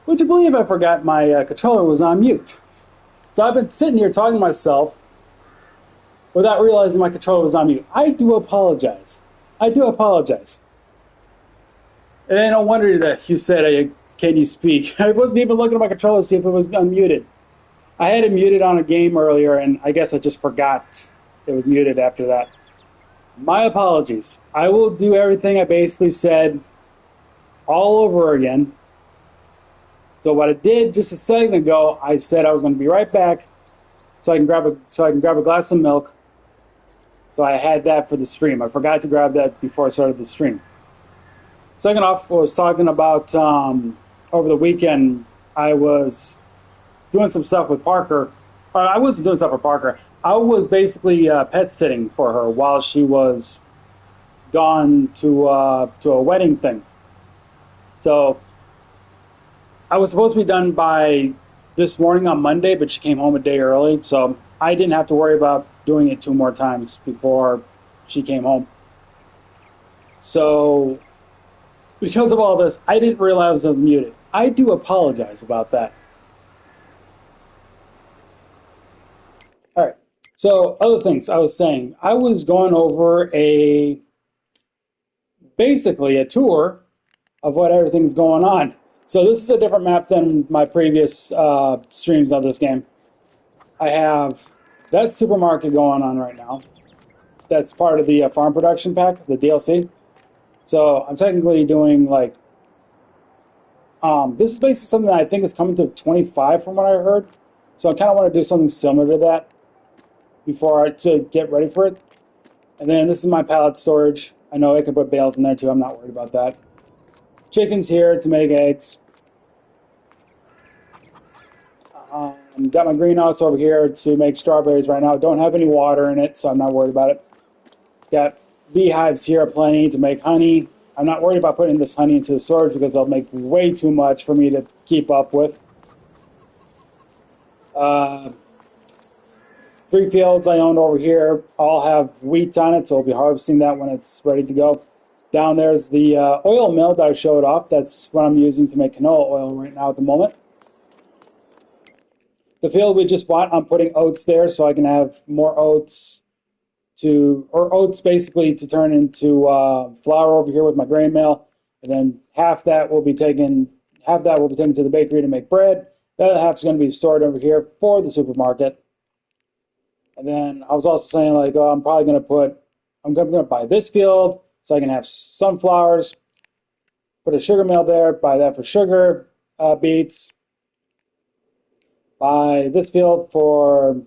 Would you believe I forgot my controller was on mute? So I've been sitting here talking to myself without realizing my controller was on mute. I do apologize. I do apologize. And I no wonder that you said, can you speak? I wasn't even looking at my controller to see if it was unmuted. I had it muted on a game earlier, and I guess I just forgot it was muted after that. My apologies. I will do everything I basically said all over again. So what I did just a second ago, I said I was going to be right back, so I can grab a glass of milk. So I had that for the stream. I forgot to grab that before I started the stream. Second off, I was talking about over the weekend. I was doing some stuff with Parker. I wasn't doing stuff with Parker. I was basically pet sitting for her while she was gone to a wedding thing. So I was supposed to be done by this morning on Monday, but she came home a day early, so I didn't have to worry about doing it two more times before she came home. So because of all this, I didn't realize I was muted. I do apologize about that. All right. So other things I was saying, I was going over basically a tour of what everything's going on. So this is a different map than my previous streams of this game. I have that supermarket going on right now. That's part of the farm production pack, the DLC. So I'm technically doing like, this is basically something that I think is coming to 25 from what I heard. So I kind of want to do something similar to that to get ready for it. And then this is my pallet storage. I know I can put bales in there too. I'm not worried about that. Chicken's here to make eggs. Got my greenhouse over here to make strawberries right now. Don't have any water in it, so I'm not worried about it. Got beehives here plenty to make honey. I'm not worried about putting this honey into the storage because they'll make way too much for me to keep up with. 3 fields I own over here all have wheat on it, so I'll be harvesting that when it's ready to go. Down there's the oil mill that I showed off. That's what I'm using to make canola oil right now at the moment. The field we just bought, I'm putting oats there so I can have more oats oats basically to turn into flour over here with my grain mill, and then half that will be taken to the bakery to make bread. The other half is going to be stored over here for the supermarket. And then I was also saying like, oh, I'm going to buy this field so I can have sunflowers, put a sugar mill there, buy that for sugar beets, buy this field for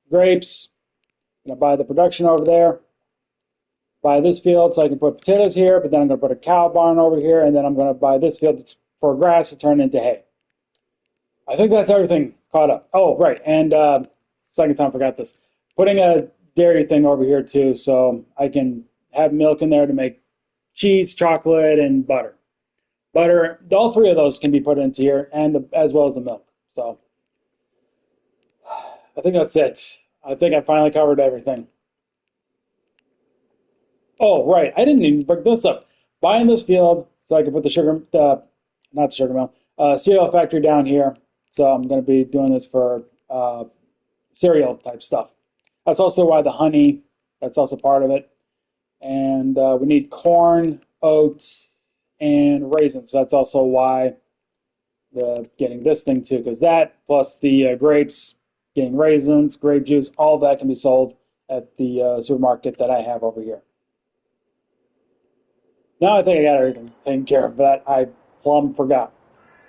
grapes. I'm going to buy the production over there, buy this field so I can put potatoes here, but then I'm going to put a cow barn over here, and then I'm going to buy this field for grass to turn into hay. I think that's everything caught up. Oh, right, and second time I forgot this. Putting a dairy thing over here too, so I can have milk in there to make cheese, chocolate, and butter. All 3 of those can be put into here, and as well as the milk. So I think that's it. I think I finally covered everything. Oh, right. I didn't even bring this up. Buying this field so I can put not the sugar mill, cereal factory down here. So I'm going to be doing this for cereal type stuff. That's also why the honey, that's also part of it. And we need corn, oats, and raisins. That's also why getting this thing too, because that plus the grapes, getting raisins, grape juice, all that can be sold at the supermarket that I have over here. Now I think I got everything taken care of. That I plumb forgot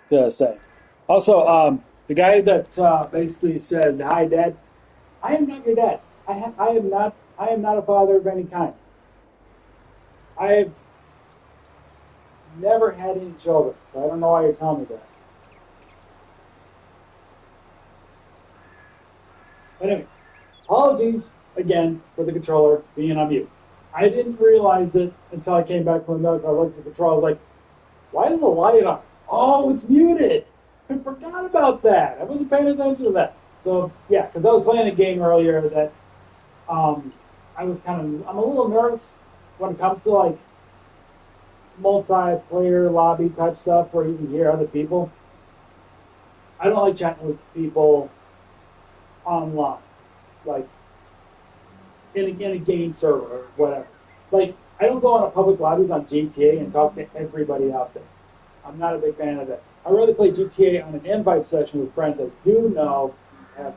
to say. Also, the guy that basically said, "Hi, Dad," I am not your dad. I am not. I am not a father of any kind. I've never had any children, so I don't know why you're telling me that. But anyway, apologies again for the controller being on mute. I didn't realize it until I came back from the milk. I looked at the controller. I was like, "Why is the light on? Oh, it's muted. I forgot about that. I wasn't paying attention to that." So yeah, because I was playing a game earlier that I'm a little nervous when it comes to like multiplayer lobby type stuff where you can hear other people. I don't like chatting with people online, like in a game server or whatever. Like, I don't go on a public lobbies on GTA and talk to everybody out there. I'm not a big fan of it. I rather play GTA on an invite session with friends that do know and have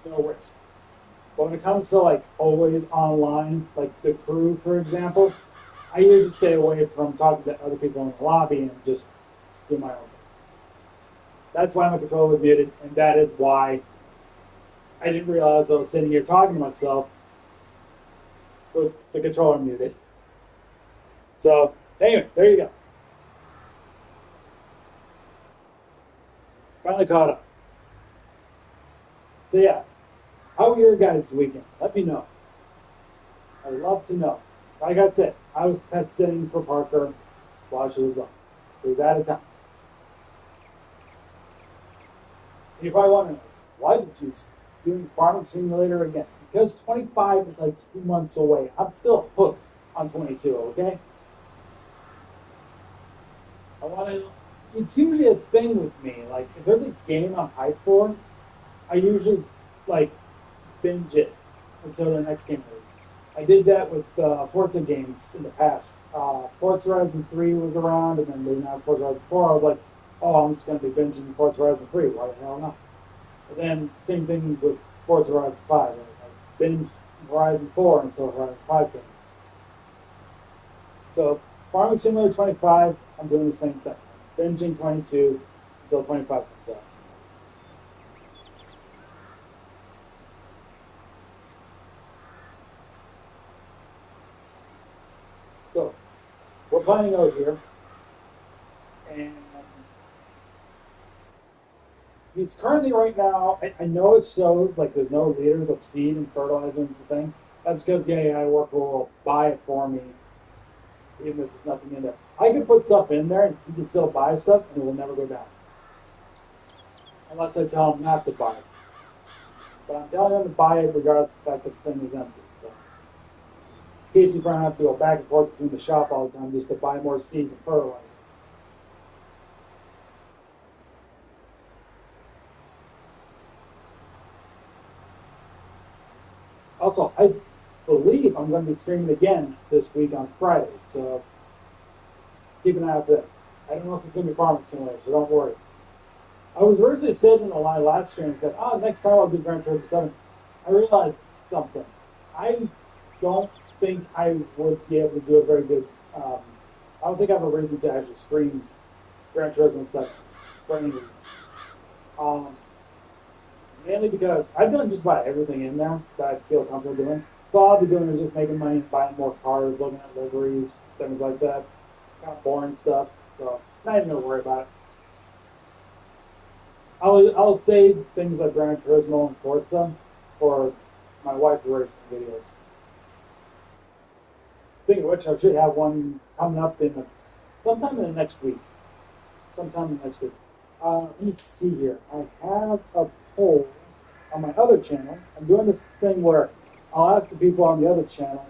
no risk. But when it comes to like always online, like the crew, for example, I usually stay away from talking to other people in the lobby and just do my own thing. That's why my controller was muted, and that is why I didn't realize I was sitting here talking to myself with the controller muted. So anyway, there you go. Finally caught up. So yeah, how were your guys' weekend? Let me know. I'd love to know. Like I said, I was pet sitting for Parker while she was gone. She was out of town. And you're probably wondering, why did you doing Farming Simulator again? Because 25 is like 2 months away. I'm still hooked on 22, okay? I want to. It's usually a thing with me. Like, if there's a game I'm hyped for, I usually, like, binge it until the next game release. I did that with Forza games in the past. Forza Horizon 3 was around, and then they announced Forza Horizon 4. I was like, oh, I'm just going to be binging Forza Horizon 3. Why the hell not? And then, same thing with Forza Horizon 5. I binged Horizon 4 until Horizon 5 came. So, Farming Simulator 25, I'm doing the same thing. Binging 22 until 25 comes out. So, we're planning out here, and he's currently right now. I know it shows like there's no liters of seed and fertilizer and thing. That's because the AI worker will buy it for me, even if there's nothing in there. I can put stuff in there, and he can still buy stuff, and it will never go down, unless I tell him not to buy it. But I'm telling him to buy it regardless of the fact that the thing is empty. So, in case you don't have to go back and forth between the shop all the time just to buy more seed and fertilizer. Also, I believe I'm going to be streaming again this week on Friday, so keep an eye out for that. I don't know if it's going to be Farming Simulator, so don't worry. I was originally said in the last stream and said, oh, next time I'll do Gran Turismo 7. I realized something. I don't think I would be able to do a very good. I don't think I have a reason to actually stream Gran Turismo 7 for any reason. Um, Mainly because I've done just about everything in there that I feel comfortable doing. So all I'll be doing is just making money, buying more cars, looking at liveries, things like that. Kind of boring stuff. So not even gonna worry about it. I'll save things like Gran Turismo and Forza for my wife racing videos. Speaking of which, I should have one coming up sometime in the next week. Sometime in the next week. Let me see here. I have a poll on my other channel. I'm doing this thing where I'll ask the people on the other channel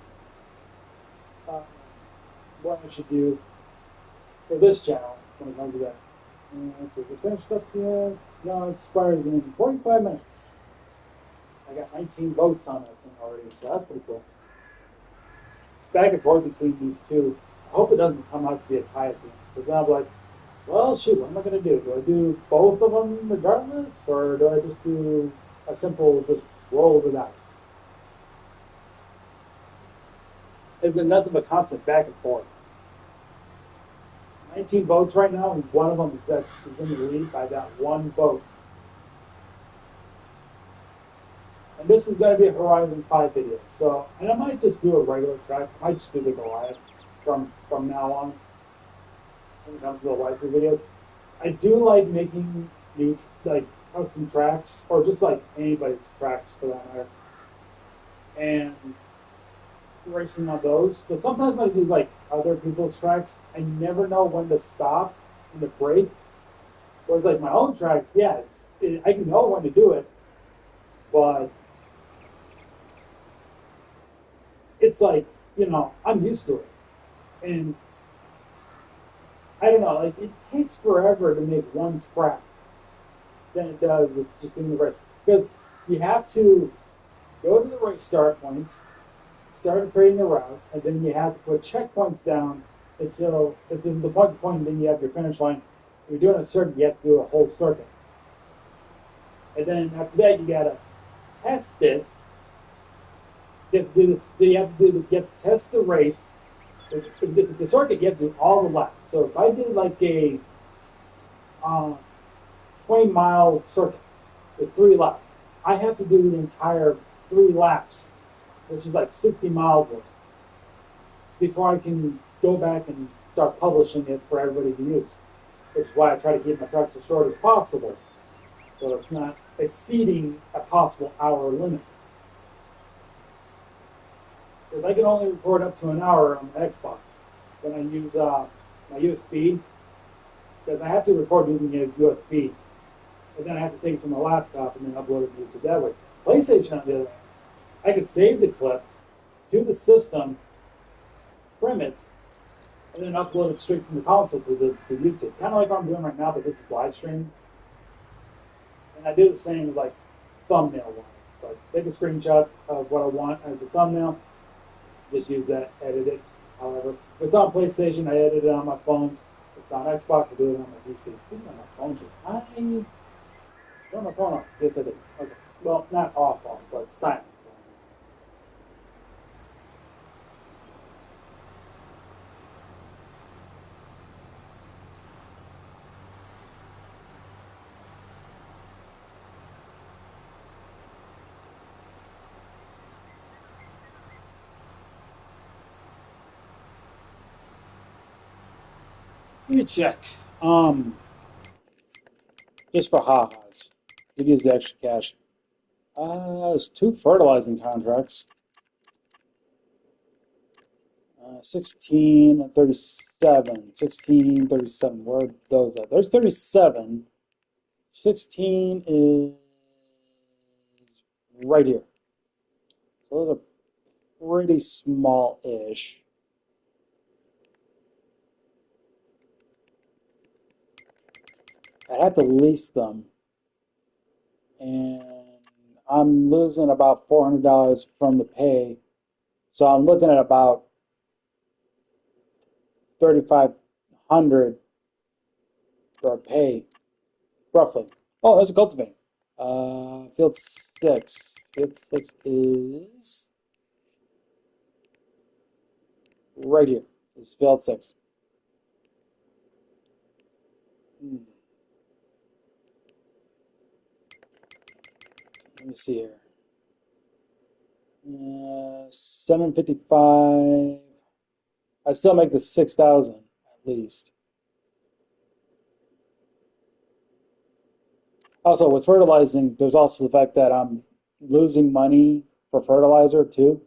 what I should do for this channel when it comes to that. And so is it finished up yet? No, it expires in 45 minutes. I got 19 votes on that thing already, so that's pretty cool. It's back and forth between these two. I hope it doesn't come out to be a tie at the end. Because then I'll be like, well, shoot, what am I going to do? Do I do both of them regardless? Or do I just do a simple, just roll the dice? It's been nothing but constant back and forth. 19 votes right now, and one of them is in the lead by that one vote. And this is going to be a Horizon 5 video. So, and I might just do a regular track. I might just do the Goliath from now on when it comes to the waifu videos. I do like making new, like, custom tracks, or just like anybody's tracks for that matter, and racing on those. But sometimes when I do like other people's tracks, I never know when to stop and to break. Whereas like my own tracks, yeah, I can know when to do it, but it's like, I'm used to it. And I don't know, like it takes forever to make one track than it does just doing the race. Because you have to go to the race start points, start creating the routes, and then you have to put checkpoints down until if there's a point to point, then you have your finish line. If you're doing a circuit, you have to do a whole circuit. And then after that, you gotta test it. You have to do this. You have to test the race. If it's a circuit, you have to do all the laps. So if I did like a 20-mile circuit with 3 laps, I have to do the entire 3 laps, which is like 60 miles worth, before I can go back and start publishing it for everybody to use. Which is why I try to keep my tracks as short as possible, so it's not exceeding a possible hour limit. Because I can only record up to an hour on the Xbox when I use my USB, because I have to record using a USB, and then I have to take it to my laptop and then upload it to YouTube that way. PlayStation, on the other hand, I could save the clip to the system, trim it, and then upload it straight from the console to YouTube. Kind of like what I'm doing right now, but this is live streaming. And I do the same with like thumbnail wise. Like take a screenshot of what I want as a thumbnail, just use that, edit it. However, if it's on PlayStation, I edit it on my phone. If it's on Xbox, I do it on my PC. Speaking of my phone, I turn my phone off. Yes, I did. Okay. Well, not off, but silent. Let me check. Just for ha-has. It is the extra cash. There's 2 fertilizing contracts. 16 and 37. 16, 37. Where are those at? There's 37. 16 is right here. So those are pretty small-ish. I have to lease them, and I'm losing about $400 from the pay, so I'm looking at about $3,500 for a pay, roughly. Oh, there's a cultivating. Field 6. Field 6 is right here. It's field 6. Let me see here. 755. I still make the 6,000 at least. Also, with fertilizing, there's also the fact that I'm losing money for fertilizer too.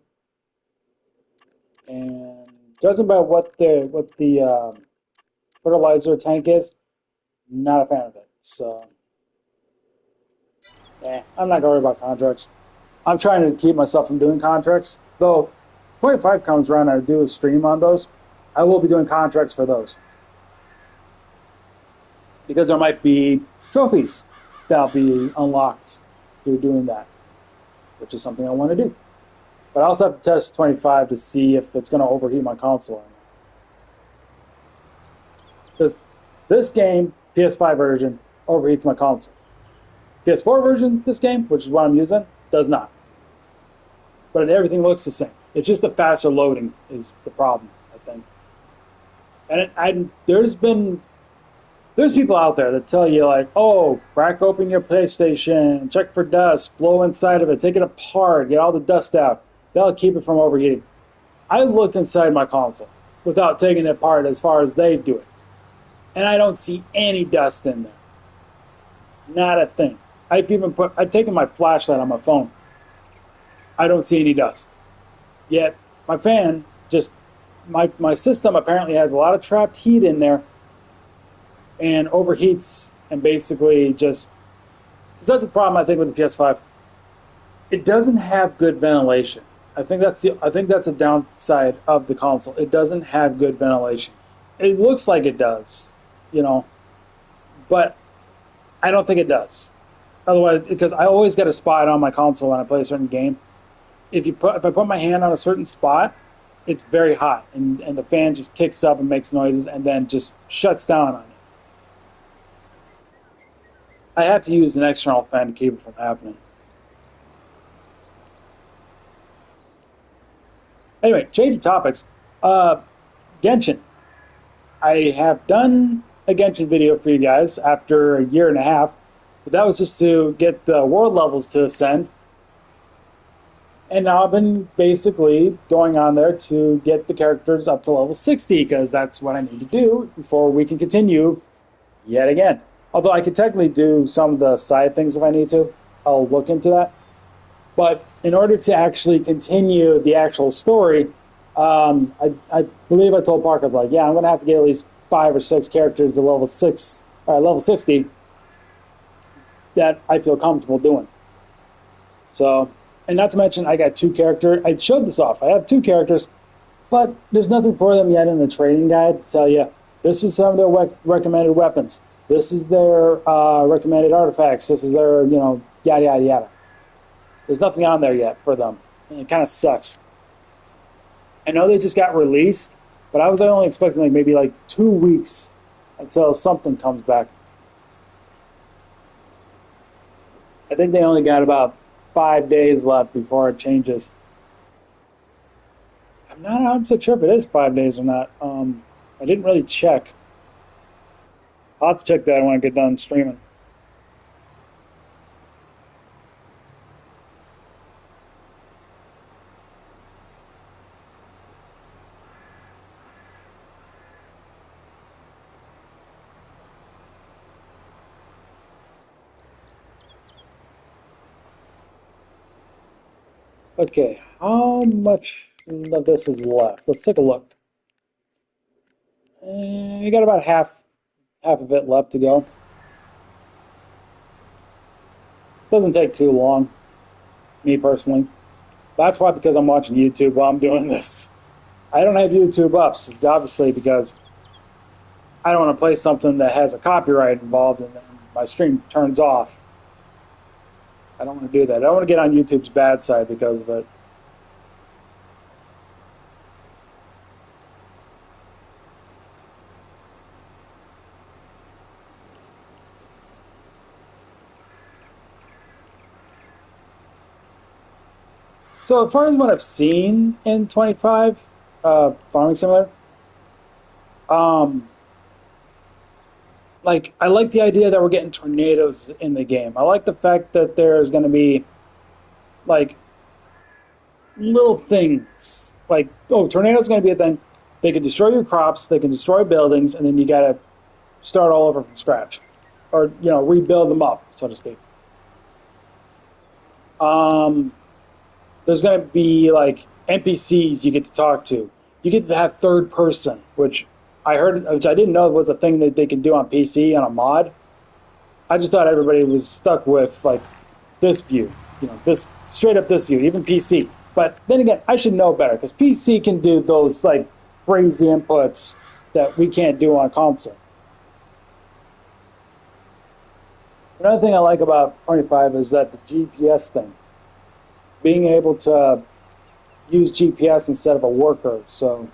And judging by what the fertilizer tank is, not a fan of it. So, I'm not gonna worry about contracts. I'm trying to keep myself from doing contracts. Though 25 comes around and I do a stream on those, I will be doing contracts for those. Because there might be trophies that'll be unlocked through doing that, which is something I want to do. But I also have to test 25 to see if it's going to overheat my console or not. Because this game, PS5 version, overheats my console. PS4 version, this game, which is what I'm using, does not. But everything looks the same. It's just the faster loading is the problem, I think. And there's people out there that tell you like, oh, crack open your PlayStation, check for dust, blow inside of it, take it apart, get all the dust out. That'll keep it from overheating. I looked inside my console without taking it apart as far as they do it. And I don't see any dust in there. Not a thing. I've taken my flashlight on my phone. I don't see any dust. Yet my fan my system apparently has a lot of trapped heat in there and overheats and basically just, because that's the problem I think with the PS5. It doesn't have good ventilation. I think that's a downside of the console. It doesn't have good ventilation. It looks like it does, but I don't think it does. Otherwise, because I always get a spot on my console when I play a certain game. If I put my hand on a certain spot, it's very hot, and the fan just kicks up and makes noises, and then just shuts down on it. I have to use an external fan to keep it from happening. Anyway, changing topics. Uh, Genshin. I have done a Genshin video for you guys after a year and a half, but that was just to get the world levels to ascend. And now I've been basically going on there to get the characters up to level 60 because that's what I need to do before we can continue yet again. Although I could technically do some of the side things if I need to. I'll look into that. But in order to actually continue the actual story, I believe I told Park, I was like, yeah, I'm going to have to get at least 5 or 6 characters to level 60 that I feel comfortable doing. So, and not to mention, I got 2 characters. I showed this off. I have 2 characters, but there's nothing for them yet in the trading guide to tell you this is some of their recommended weapons. This is their recommended artifacts. This is their, yada, yada, yada. There's nothing on there yet for them. And it kind of sucks. I know they just got released, but I was only expecting maybe 2 weeks until something comes back. I think they only got about 5 days left before it changes. I'm not 100% sure if it is 5 days or not. I didn't really check. I'll have to check that when I get done streaming. Okay, how much of this is left? Let's take a look. You got about half of it left to go. Doesn't take too long, me personally. That's why, because I'm watching YouTube while I'm doing this. I don't have YouTube up, obviously, because I don't want to play something that has a copyright involved and then my stream turns off. I don't want to do that. I don't want to get on YouTube's bad side because of it. So as far as what I've seen in 25 Farming Simulator, um, I like the idea that we're getting tornadoes in the game. I like the fact that there's going to be like little things tornadoes going to be a thing. They can destroy your crops, they can destroy buildings, and then you got to start all over from scratch, or rebuild them up, so to speak. Um, there's going to be NPCs you get to talk to. You get to have third person, which I didn't know was a thing that they can do on PC on a mod. I just thought everybody was stuck with this view, this straight up this view, even PC. But then again, I should know better because PC can do those crazy inputs that we can't do on console. Another thing I like about 25 is that the GPS thing, being able to use GPS instead of a worker. So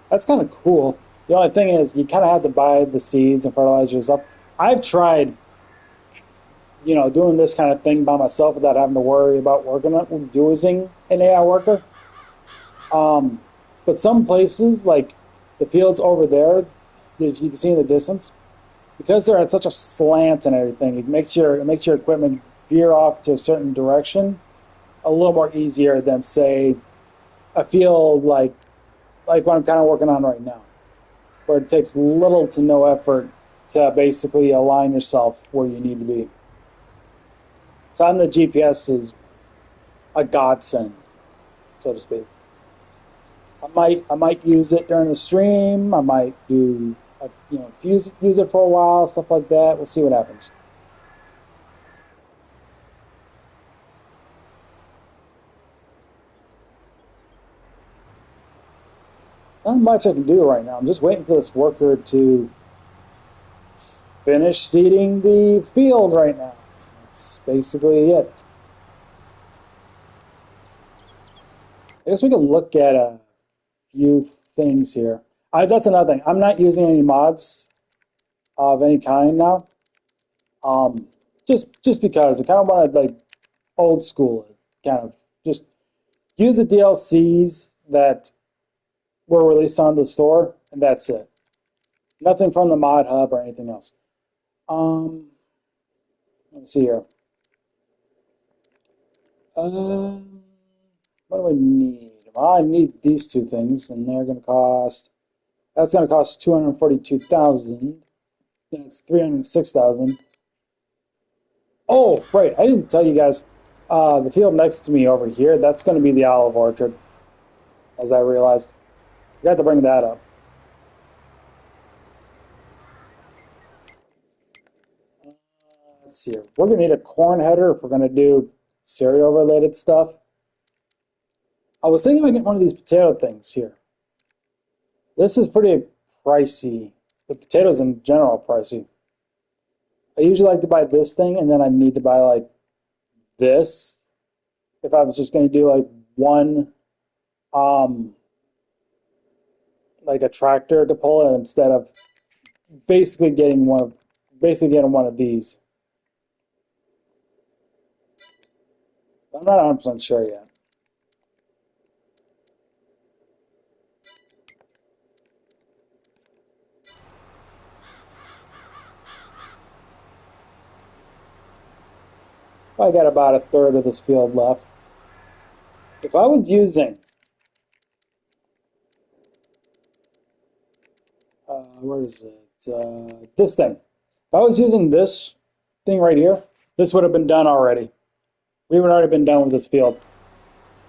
that's kind of cool. The only thing is you kind of have to buy the seeds and fertilizers up. I've tried, doing this kind of thing by myself without having to worry about using an AI worker. But some places, like the fields over there, if you can see in the distance, because they're at such a slant and everything, it makes your equipment veer off to a certain direction a little more easier than, say, a field like what I'm kind of working on right now, where it takes little to no effort to basically align yourself where you need to be. So on the GPS is a godsend, so to speak. I might use it during the stream. I might use it for a while, stuff like that. We'll see what happens. Not much I can do right now. I'm just waiting for this worker to finish seeding the field right now. that's basically it. I guess we can look at a few things here. That's another thing. I'm not using any mods of any kind now. Um, just because I kind of want to like old school it, kind of just use the DLCs that were released on the store, and that's it. Nothing from the mod hub or anything else. Um, let's see here. What do I need? Well, I need these two things, and they're going to cost. That's going to cost 242,000. That's 306,000. Oh, right! I didn't tell you guys. The field next to me over here. That's going to be the olive orchard. As I realized, I got to bring that up. Let's see here. We're going to need a corn header if we're going to do cereal related stuff. I was thinking of getting one of these potato things here. This is pretty pricey. The potatoes in general are pricey. I usually like to buy this thing, and then I need to buy like this if I was just going to do like one, like a tractor to pull it instead of basically getting one of these. I'm not 100% sure yet. I got about a third of this field left. If I was using, where is it? This thing. If I was using this thing right here, this would have been done already. We would already been done with this field.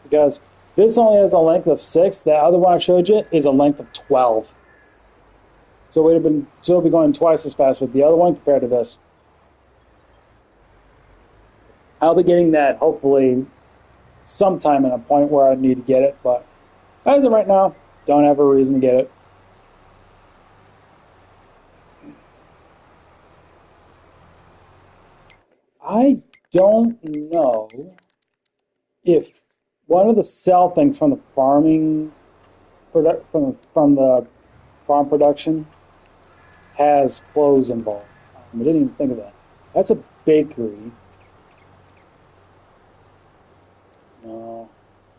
Because this only has a length of 6. The other one I showed you is a length of 12. So we'd have been still be going twice as fast with the other one compared to this. I'll be getting that hopefully sometime in a point where I need to get it, but as of right now, don't have a reason to get it. I don't know if one of the sell things from the farming from the farm production has clothes involved. I didn't even think of that. That's a bakery. No,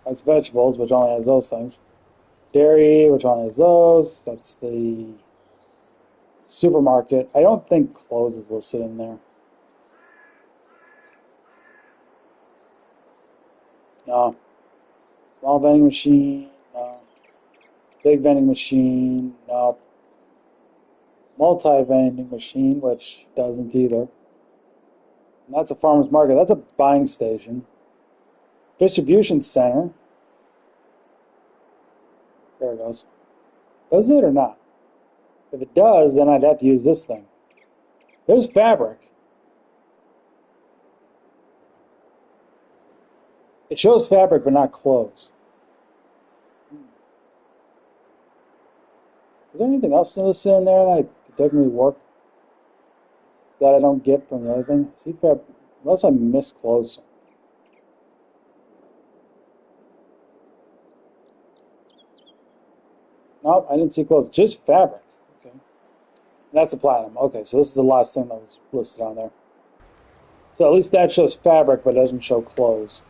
that's vegetables, which only has those things. Dairy, which only has those. That's the supermarket. I don't think clothes is listed in there. No. Small vending machine. No. Big vending machine. No. Multi-vending machine, which doesn't either. And that's a farmer's market. That's a buying station. Distribution center. There it goes. Does it or not? If it does, then I'd have to use this thing. There's fabric. It shows fabric, but not clothes. Is there anything else listed in there that could technically work that I don't get from the other thing? See fabric, unless I miss clothes. Nope, I didn't see clothes. Just fabric. Okay. That's the platinum. Okay, so this is the last thing that was listed on there. So at least that shows fabric, but doesn't show clothes.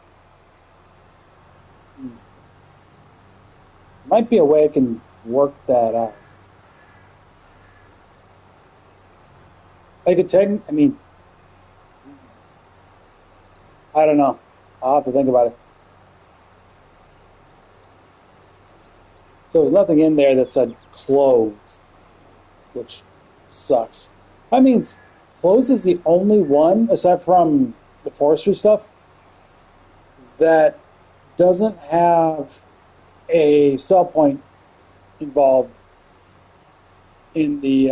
Might be a way I can work that out. I could take, I mean, I don't know. I'll have to think about it. So there's nothing in there that said clothes, which sucks. That means clothes is the only one, aside from the forestry stuff, that doesn't have a sell point involved in the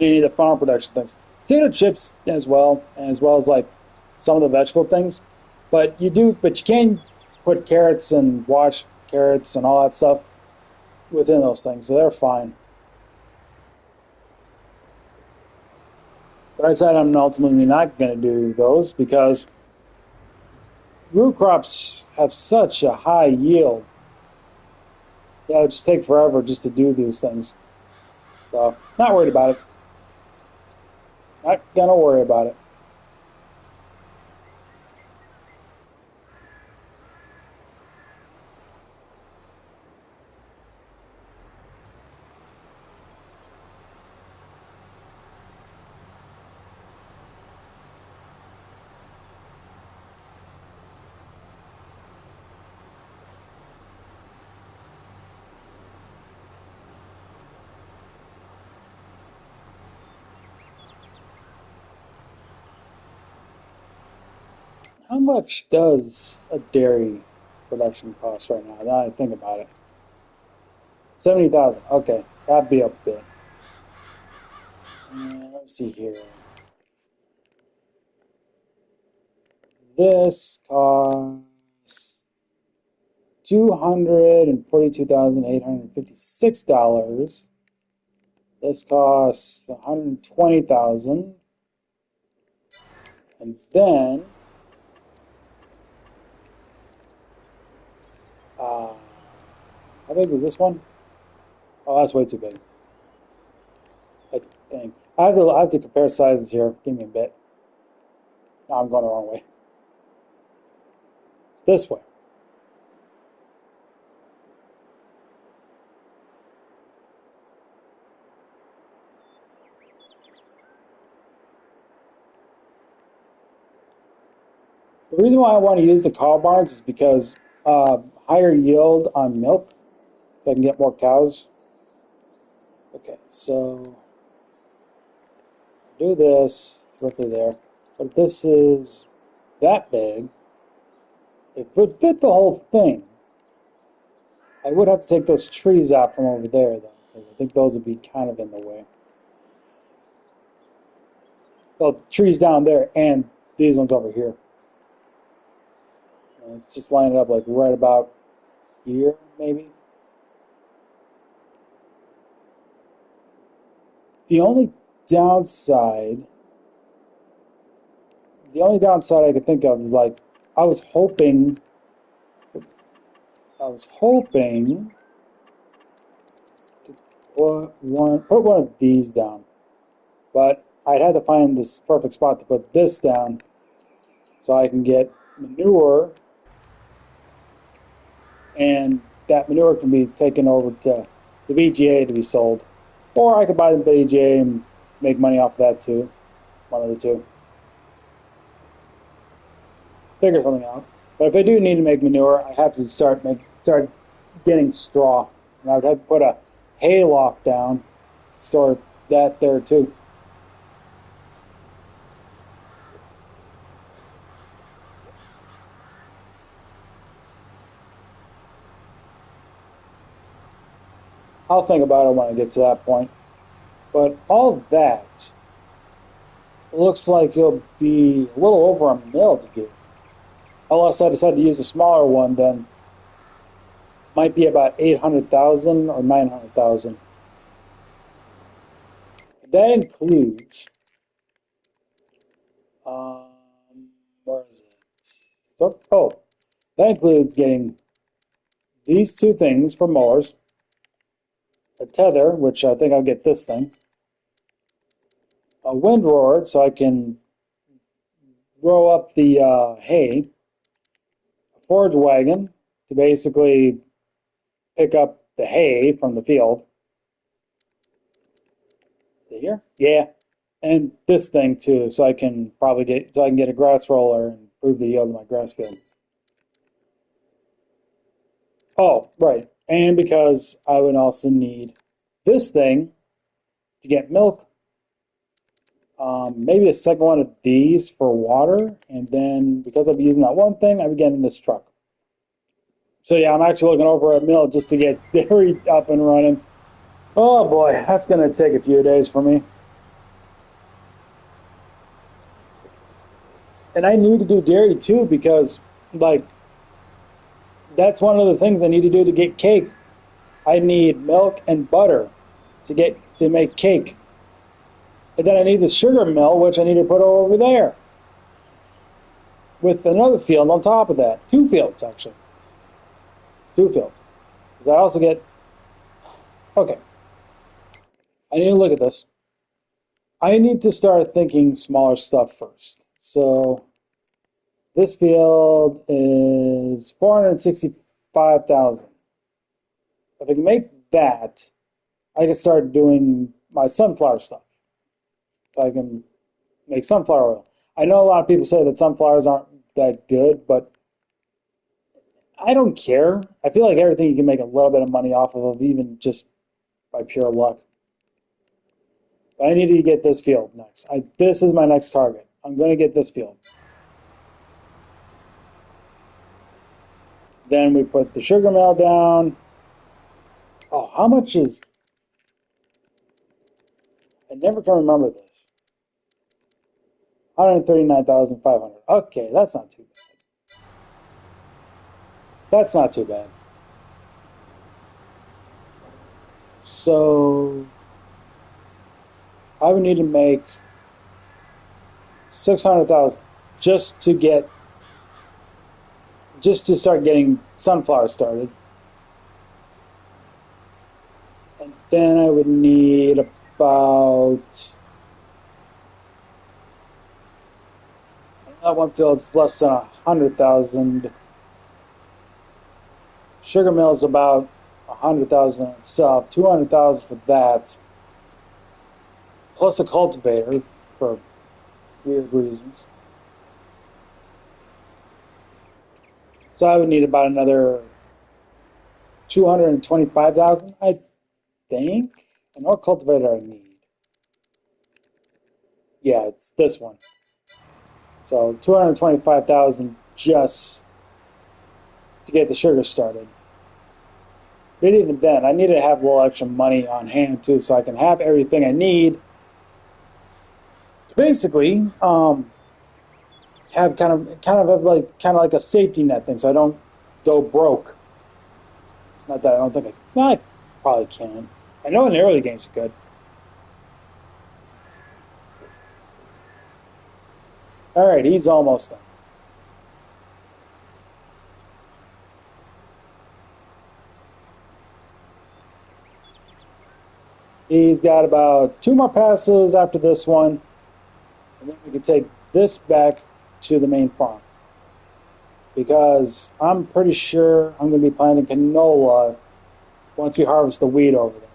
any of the farm production things. Potato chips as well as like some of the vegetable things. But you can put carrots and wash carrots and all that stuff within those things, so they're fine. But I said I'm ultimately not going to do those because root crops have such a high yield. Yeah, it would just take forever just to do these things. So, not worried about it. Not gonna worry about it. How much does a dairy production cost right now? Now I think about it. 70,000. Okay, that'd be a bit. Let's see here. This costs $242,856. This costs 120,000. And then how big is this one? Oh, that's way too big. I think I have to compare sizes here. Give me a bit. No, I'm going the wrong way. It's this way. The reason why I want to use the cow barns is because higher yield on milk, so I can get more cows. Okay, so do this, it's roughly there. But if this is that big, it would fit the whole thing. I would have to take those trees out from over there, though, because I think those would be kind of in the way. Well, trees down there and these ones over here. Let's just line it up like right about here, maybe. The only downside, I could think of is like I was hoping to put one of these down, but I'd have to find this perfect spot to put this down so I can get manure, and that manure can be taken over to the BGA to be sold. Or I could buy the BGA and make money off of that too. One of the two. Figure something out. But if I do need to make manure, I have to start getting straw. And I would have to put a hay loft down, store that there too. I'll think about it when I get to that point. But all that looks like it'll be a little over a mil to do. Unless I decide to use a smaller one, then might be about 800,000 or 900,000. That includes, um, where is it? Oh, that includes getting these two things for mowers, a tether, which I think I'll get this thing, a windrower so I can row up the hay, a forage wagon to basically pick up the hay from the field. Is it here? Yeah. And this thing too, so I can get a grass roller and improve the yield of my grass field. Oh, right. And because I would also need this thing to get milk. Maybe a second one of these for water, and then because I'll be using that one thing, I'll be getting this truck. So yeah, I'm actually looking over a mill just to get dairy up and running. Oh boy, that's going to take a few days for me. And I need to do dairy too because, like, that's one of the things I need to do to get cake. I need milk and butter to make cake. But then I need the sugar mill, which I need to put over there with another field on top of that. Two fields, actually. Two fields. Because I also get... Okay. I need to look at this. I need to start thinking smaller stuff first. So this field is 465,000. If I can make that, I can start doing my sunflower stuff. I can make sunflower oil. I know a lot of people say that sunflowers aren't that good, but I don't care. I feel like everything you can make a little bit of money off of, even just by pure luck. But I need to get this field next. This is my next target. I'm going to get this field. Then we put the sugar mill down. Oh, how much is... I never can remember this. 139,500. Okay, that's not too bad. That's not too bad. So I would need to make 600,000 just to start getting sunflower started. And then I would need about... That one field's less than 100,000. Sugar mill's about 100,000 itself. 200,000 for that, plus a cultivator for weird reasons. So I would need about another 225,000, I think. And what cultivator I need? Yeah, it's this one. So 225,000 just to get the sugar started. But even then, I need to have a little extra money on hand too, so I can have everything I need to basically have kind of like a safety net thing, so I don't go broke. Not that I don't think I probably can. I know in the early games you could. All right, he's almost done. He's got about 2 more passes after this one, and then we can take this back to the main farm. Because I'm pretty sure I'm going to be planting canola once we harvest the wheat over there.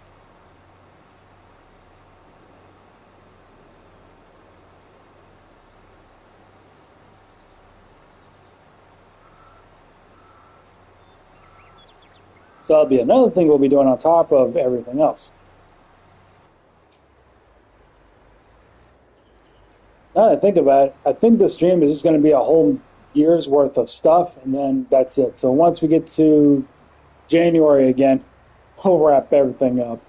So that'll be another thing we'll be doing on top of everything else. Now that I think about it, I think this stream is just going to be a whole year's worth of stuff, and then that's it. So once we get to January again, we'll wrap everything up.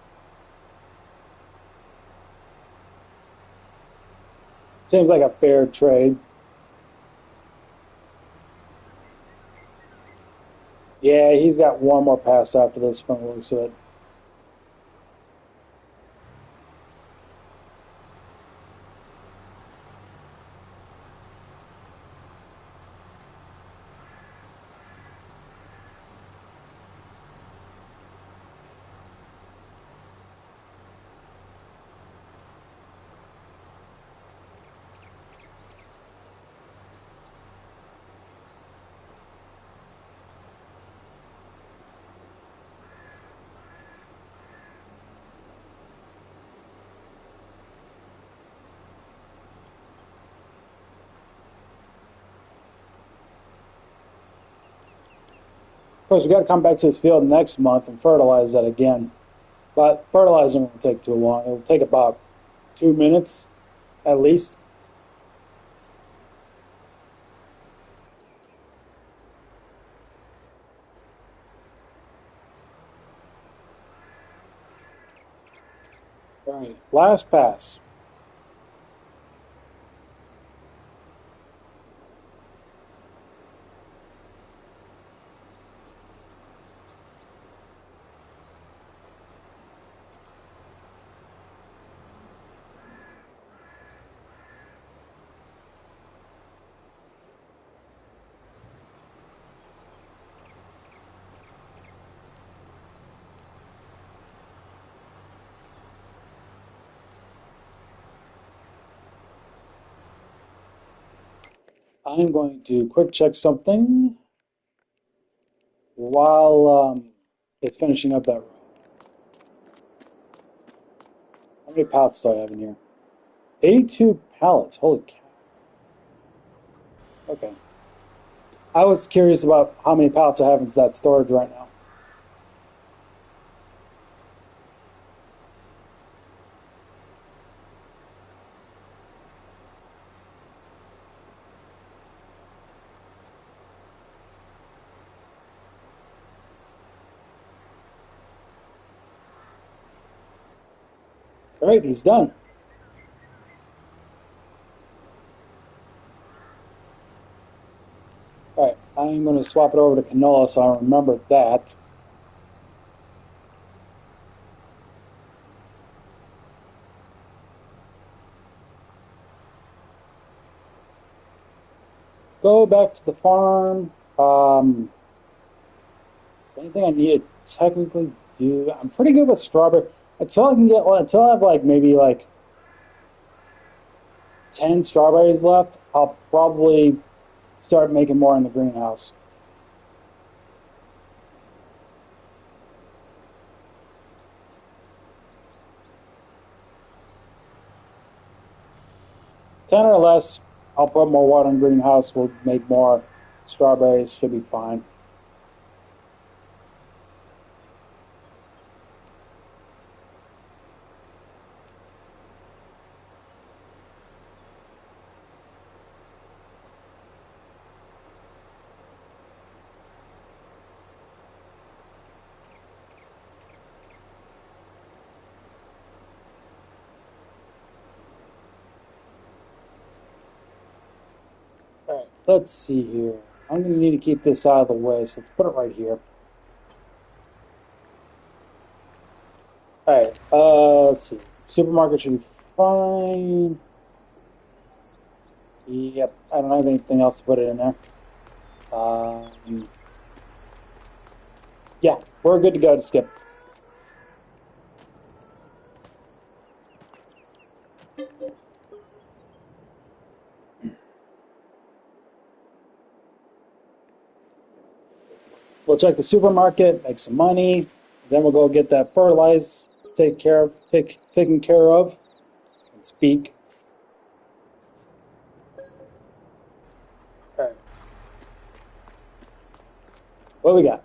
Seems like a fair trade. Yeah, he's got one more pass after this from the looks of it. Of course, we got to come back to this field next month and fertilize that again. But fertilizing won't take too long. It'll take about 2 minutes at least. All right, last pass. I'm going to quick check something while it's finishing up that row. How many pallets do I have in here? 82 pallets. Holy cow. Okay. I was curious about how many pallets I have in that storage right now. All right, he's done. All right, I'm going to swap it over to canola so I remember that. Let's go back to the farm. Anything I need to technically do? I'm pretty good with strawberry. Until I have like maybe like 10 strawberries left, I'll probably start making more in the greenhouse. Ten or less, I'll put more water in the greenhouse. We'll make more strawberries. Should be fine. All right, let's see here. I'm going to need to keep this out of the way, so let's put it right here. All right, let's see. Supermarket should be fine. Yep, I don't have anything else to put it in there. Yeah, we're good to go to skip. We'll check the supermarket, make some money, then we'll go get that fertilized, taken care of, and speak. All right. What we got?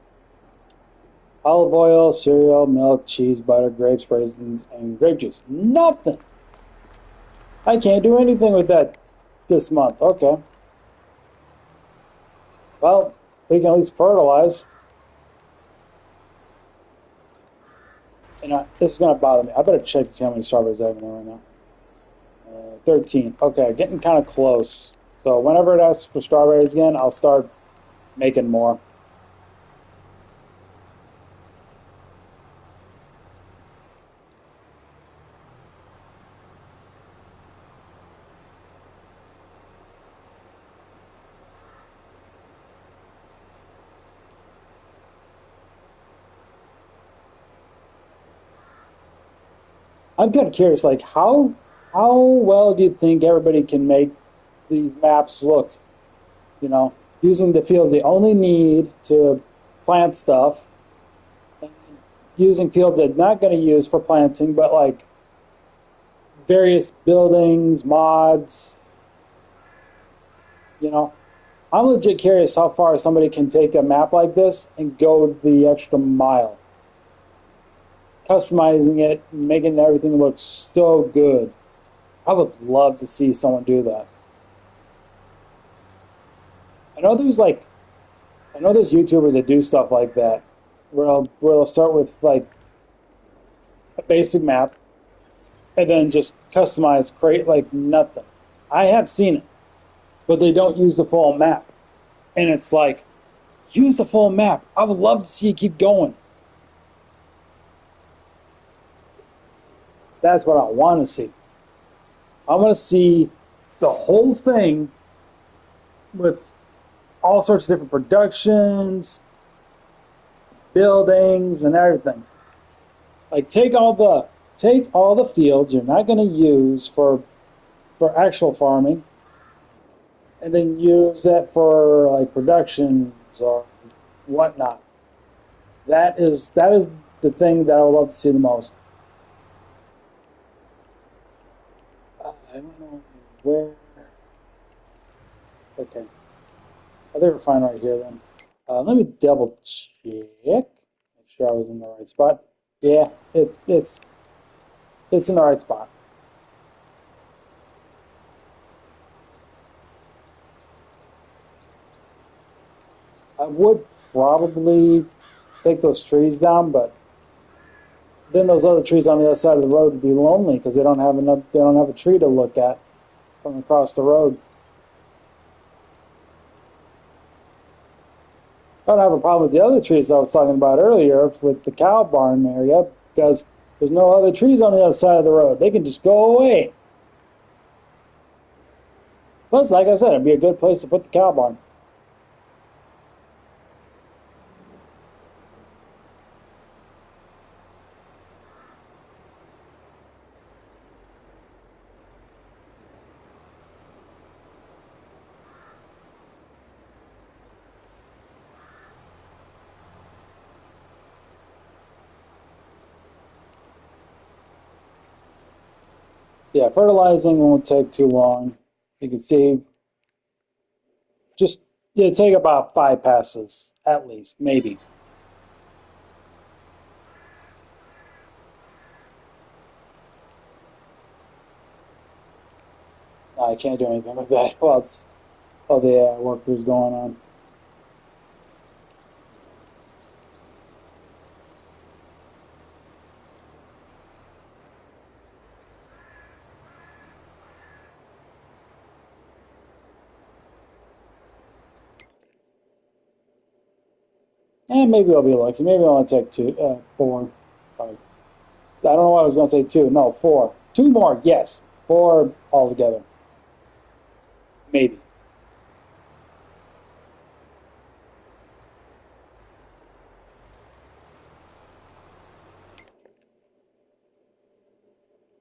Olive oil, cereal, milk, cheese, butter, grapes, raisins, and grape juice. Nothing. I can't do anything with that this month. Okay. Well, we can at least fertilize. You know, this is going to bother me. I better check to see how many strawberries I have in there right now. 13. Okay, getting kind of close. So whenever it asks for strawberries again, I'll start making more. I'm kind of curious, like how well do you think everybody can make these maps look? You know, using the fields they only need to plant stuff, and using fields they're not going to use for planting, but like various buildings, mods. You know, I'm legit curious how far somebody can take a map like this and go the extra mile, customizing it, making everything look so good. I would love to see someone do that. I know there's like I know there's YouTubers that do stuff like that, where they'll start with like a basic map and then just customize, create like nothing. I have seen it, but they don't use the full map, and it's like use the full map. I would love to see you keep going. That's what I want to see. I want to see the whole thing with all sorts of different productions, buildings, and everything. Like take all the fields you're not going to use for actual farming, and then use that for like productions or whatnot. That is the thing that I would love to see the most. I don't know where. Okay, I think we're fine right here then. Let me double check, make sure I was in the right spot. Yeah, it's in the right spot. I would probably take those trees down, but then those other trees on the other side of the road would be lonely because they don't have enough. They don't have a tree to look at from across the road. I don't have a problem with the other trees I was talking about earlier with the cow barn area because there's no other trees on the other side of the road. They can just go away. Plus, like I said, it'd be a good place to put the cow barn. So yeah, fertilizing won't take too long. You can see just take about 5 passes at least, maybe. I can't do anything with that while it's all the work is going on. And maybe I'll be lucky. Maybe I'll only take two, four. Five. I don't know why I was going to say two. No, four. Two more, yes. Four altogether. Maybe.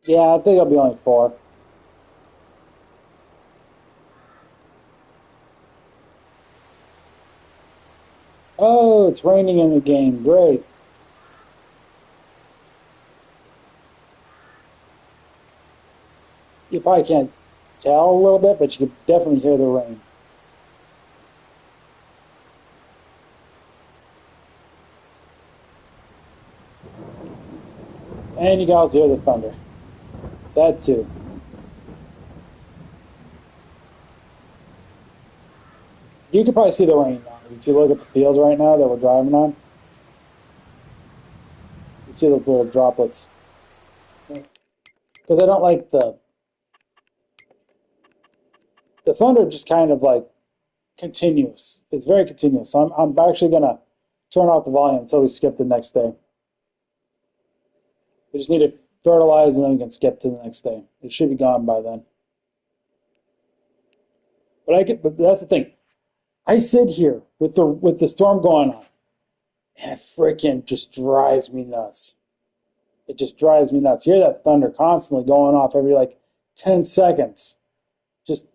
Yeah, I think it'll be only four. Oh, it's raining in the game. Great. You probably can't tell a little bit, but you can definitely hear the rain. And you can also hear the thunder. That too. You can probably see the rain now. If you look at the fields right now that we're driving on, you see those little droplets. Because I don't like the thunder just kind of like continuous. It's very continuous. So I'm actually gonna turn off the volume until we skip the next day. We just need to fertilize and then we can skip to the next day. It should be gone by then. But that's the thing. I sit here with the storm going on, and it freaking just drives me nuts. It just drives me nuts. You hear that thunder constantly going off every like 10 seconds. Just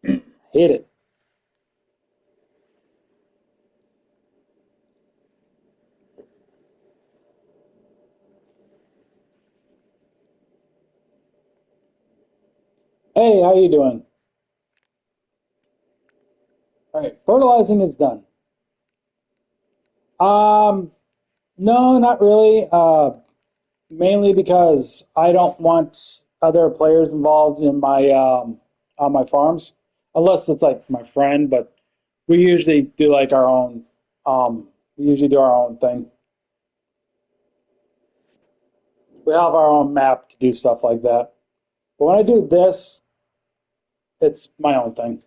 hate it. Hey, how you doing? All right, fertilizing is done. Um, no, not really. Mainly because I don't want other players involved in my on my farms, unless it's like my friend. But we usually do like our own. We usually do our own thing. We have our own map to do stuff like that. But when I do this, it's my own thing.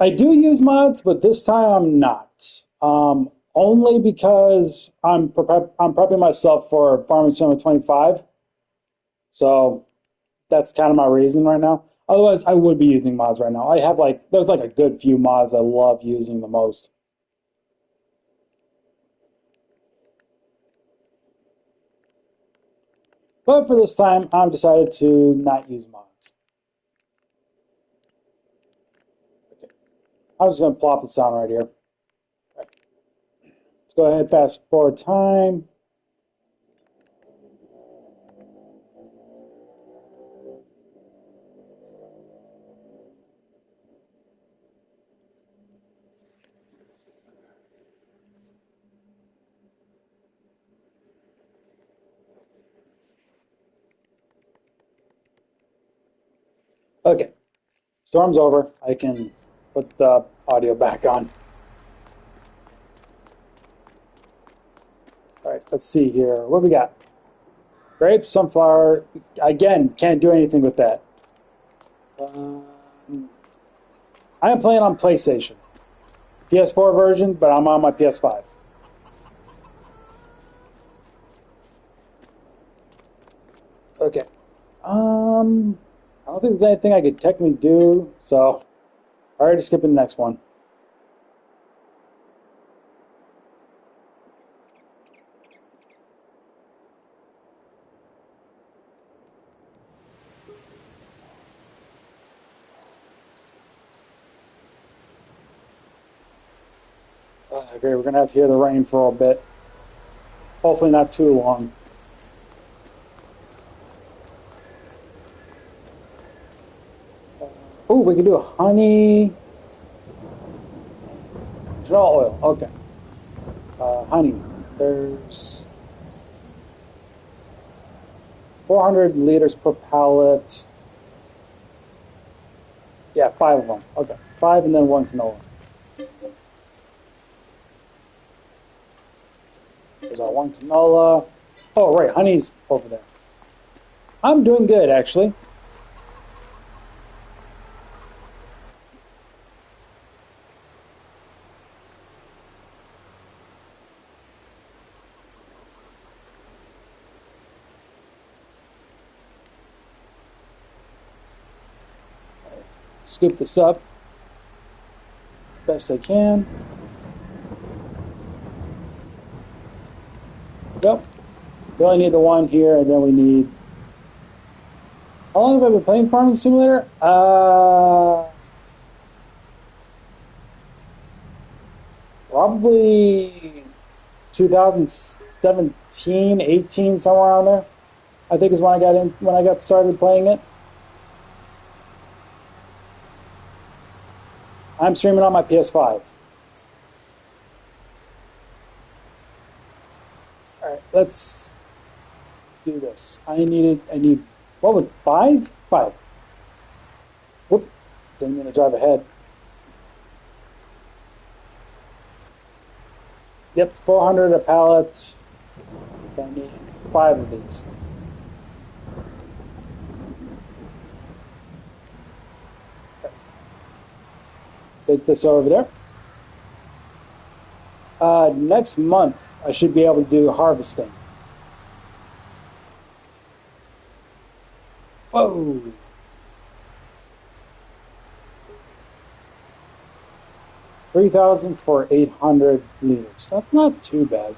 I do use mods, but this time I'm not. Only because I'm prepping myself for Farming Simulator 25. So that's kind of my reason right now. Otherwise, I would be using mods right now. I have like there's like a good few mods I love using the most. But for this time, I've decided to not use mods. Okay. I'm just going to plop this on right here. Right. Let's go ahead, fast forward time. Okay, storm's over. I can put the audio back on. All right, let's see here. What do we got? Grape, sunflower. Again, can't do anything with that. I am playing on PlayStation. PS4 version, but I'm on my PS5. Okay. I don't think there's anything I could technically do, so I'm already skipping the next one. Okay, we're gonna have to hear the rain for a bit. Hopefully not too long. Oh, we can do a honey canola oil. Okay. Honey. There's 400 liters per pallet. Yeah, 5 of them. Okay. 5 and then 1 canola. There's our 1 canola. Oh, right. Honey's over there. I'm doing good, actually. Scoop this up best I can. Yep. We only need the 1 here, and then we need. How long have I been playing Farming Simulator? Probably 2017, 18, somewhere around there. I think is when I got started playing it. I'm streaming on my PS5. All right, let's do this. I need, what was it, 5? 5. Whoop, didn't mean to drive ahead. Yep, 400 a pallet. So I need 5 of these. Take this over there. Next month, I should be able to do harvesting. Whoa! $3,000 for 800 liters. That's not too bad.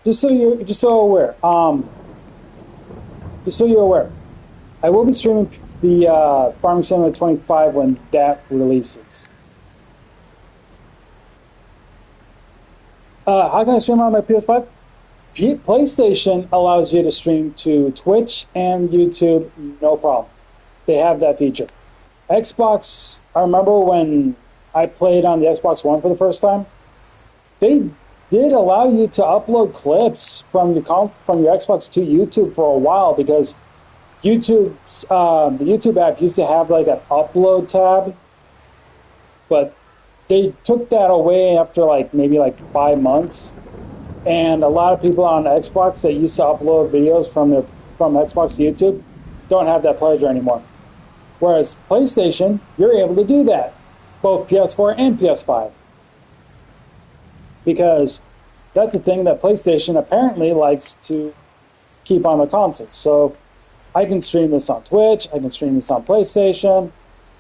Just so you're aware, I will be streaming the Farming Simulator 25 when that releases. How can I stream on my PS5? PlayStation allows you to stream to Twitch and YouTube, no problem. They have that feature. Xbox, I remember when I played on the Xbox One for the first time, they did allow you to upload clips from your Xbox to YouTube for a while because YouTube's the YouTube app used to have like an upload tab, but they took that away after maybe 5 months, and a lot of people on Xbox that used to upload videos from Xbox to YouTube don't have that pleasure anymore. Whereas PlayStation, you're able to do that, both PS4 and PS5. Because that's the thing that PlayStation apparently likes to keep on the consoles. So I can stream this on Twitch, I can stream this on PlayStation,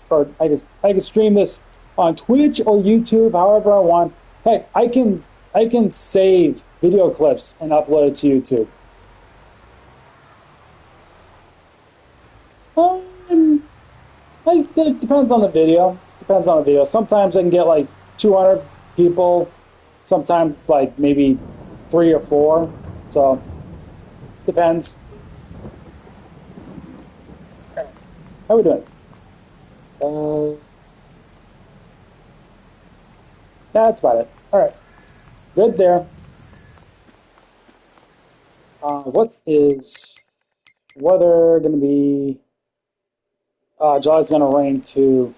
or I can stream this on Twitch or YouTube, however I want. Heck, I can save video clips and upload it to YouTube. Um, it depends on the video. Depends on the video. Sometimes I can get like 200 people. Sometimes it's like maybe three or four. So depends. How we doing? Uh, that's about it. All right, good there. What is weather going to be? July's going to rain too.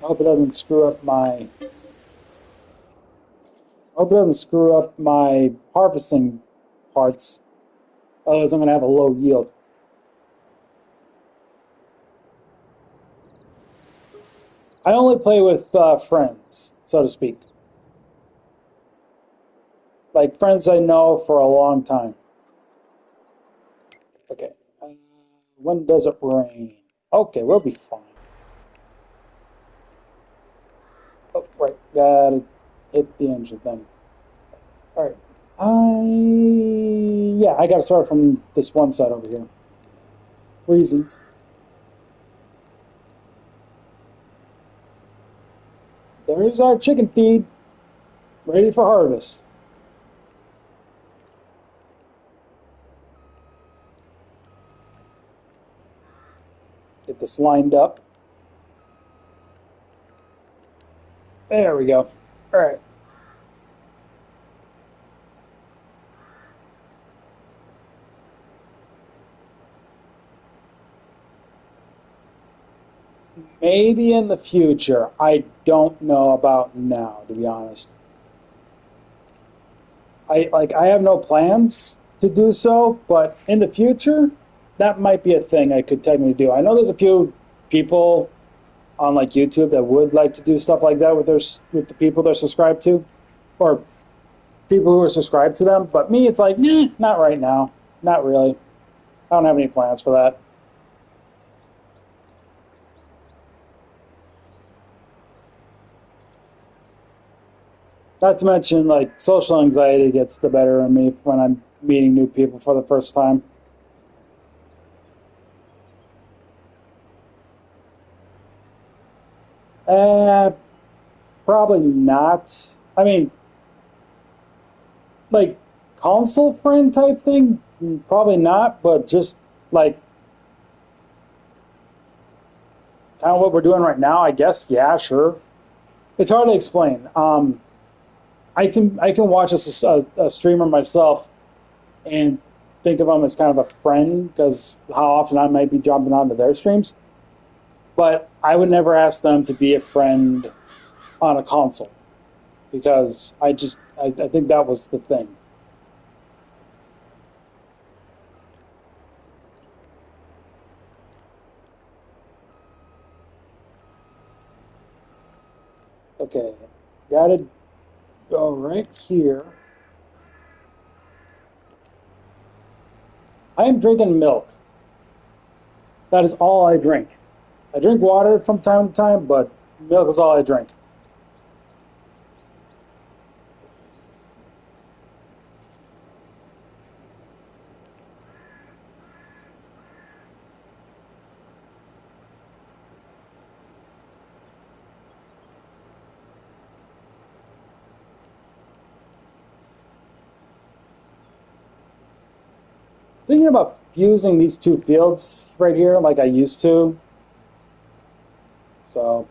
I hope it doesn't screw up my. I hope it doesn't screw up my harvesting parts. Otherwise, I'm going to have a low yield. I only play with friends, so to speak. Like friends I know for a long time. Okay. When does it rain? Okay, we'll be fine. Oh, right. Gotta hit the engine then. All right. Yeah, I gotta start from this one side over here. Reasons. There's our chicken feed, ready for harvest. Get this lined up. There we go. All right. Maybe in the future. I don't know about now, to be honest. I have no plans to do so, but in the future, that might be a thing I could technically do. I know there's a few people on like YouTube that would like to do stuff like that with with the people they're subscribed to, or people who are subscribed to them. But me, it's like, not right now, not really. I don't have any plans for that. Not to mention, like social anxiety gets the better of me when I'm meeting new people for the first time. Uh, Probably not. I mean, like console friend type thing, probably not. But just like kind of what we're doing right now, I guess. Yeah, sure. It's hard to explain. I can watch a streamer myself and think of them as kind of a friend because how often I might be jumping onto their streams. But I would never ask them to be a friend on a console because I think that was the thing. Okay, gotta go right here. I am drinking milk. That is all I drink. I drink water from time to time, but milk is all I drink. Thinking about fusing these two fields right here like I used to. So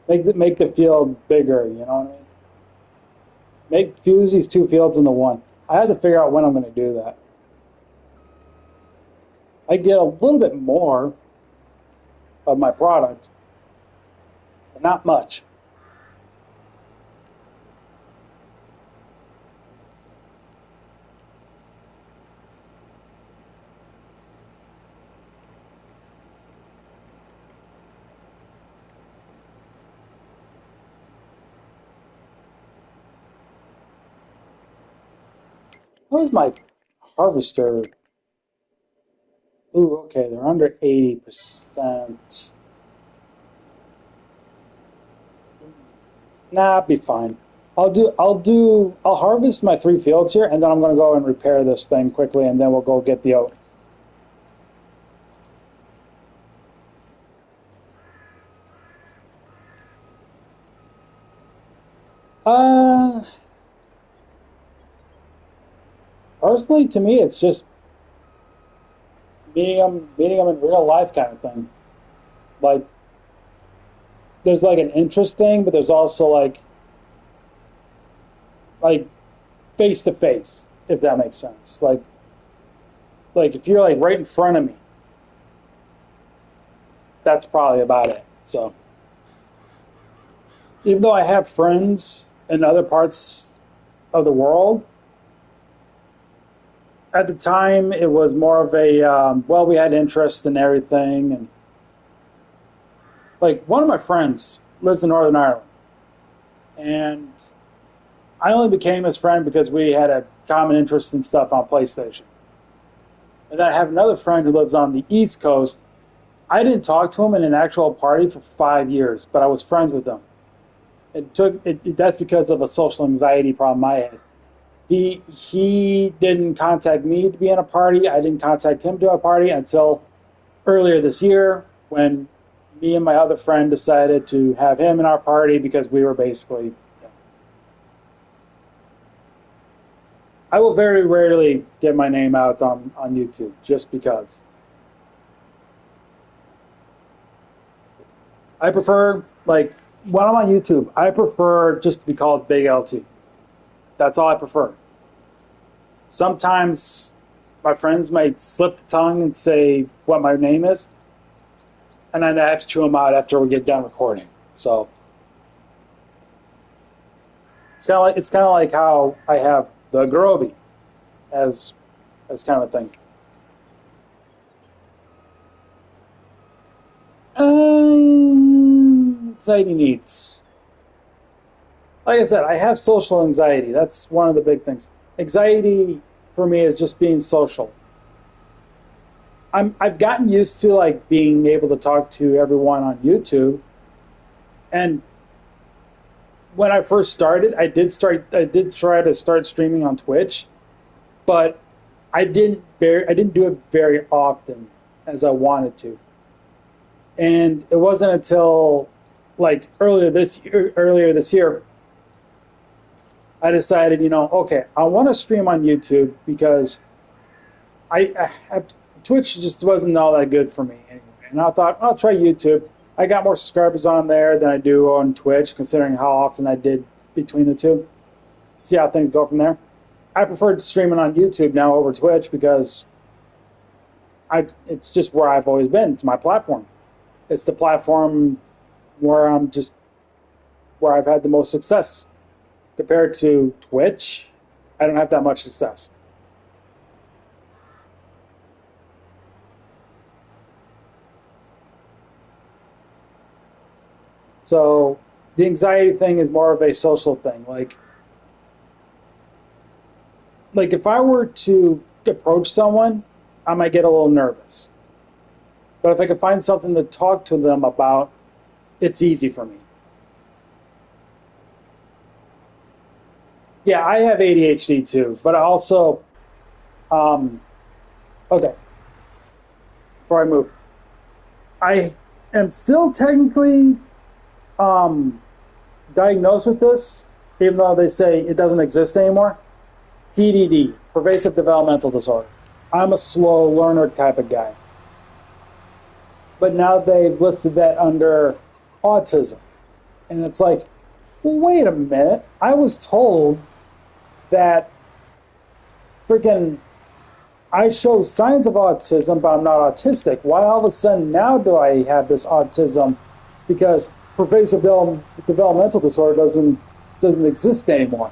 make the field bigger, you know what I mean? Make fuse these two fields into one. I have to figure out when I'm going to do that. I get a little bit more of my product, but not much. What is my Harvester. Ooh, okay, they're under 80%. Nah, I'll be fine. I'll harvest my 3 fields here, and then I'm gonna go and repair this thing quickly, and then we'll go get the oat. Uh, Personally, to me, it's just meeting them in real life kind of thing. Like, there's like an interest thing, but there's also like face to face, if that makes sense. Like if you're like right in front of me, that's probably about it. So even though I have friends in other parts of the world, at the time it was more of a well, we had interest in everything, and like one of my friends lives in Northern Ireland, and I only became his friend because we had a common interest in stuff on PlayStation. And then I have another friend who lives on the East Coast. I didn't talk to him in an actual party for 5 years, but I was friends with him. That's because of a social anxiety problem I had. He didn't contact me to be in a party. I didn't contact him to a party until earlier this year when me and my other friend decided to have him in our party because we were basically. I will very rarely get my name out on YouTube just because. I prefer, like, when I'm on YouTube, I prefer just to be called Big LT. That's all I prefer. Sometimes my friends might slip the tongue and say what my name is, and then I have to chew them out after we get done recording. So it's kind of like how I have the Groby as kind of a thing. Anxiety needs. Like I said, I have social anxiety. That's one of the big things. Anxiety for me is just being social. I've gotten used to like being able to talk to everyone on YouTube, and when I first started, I did try to start streaming on Twitch, but I didn't do it very often as I wanted to. And it wasn't until like earlier this year I decided, okay, I want to stream on YouTube because I have Twitch just wasn't all that good for me anyway. And I thought I'll try YouTube. I got more subscribers on there than I do on Twitch, considering how often I did between the two. See how things go from there. I prefer streaming on YouTube now over Twitch because it's just where I've always been. It's my platform. It's the platform where where I've had the most success. Compared to Twitch, I don't have that much success. So the anxiety thing is more of a social thing. Like if I were to approach someone, I might get a little nervous. But if I can find something to talk to them about, it's easy for me. Yeah, I have ADHD too, but I also, um, okay, before I move, I am still technically um, diagnosed with this, even though they say it doesn't exist anymore. PDD, pervasive developmental disorder. I'm a slow learner type of guy. But now they've listed that under autism. And it's like, well, wait a minute. I was told that freaking I show signs of autism, but I'm not autistic. Why all of a sudden now do I have this autism? Because pervasive developmental disorder doesn't exist anymore.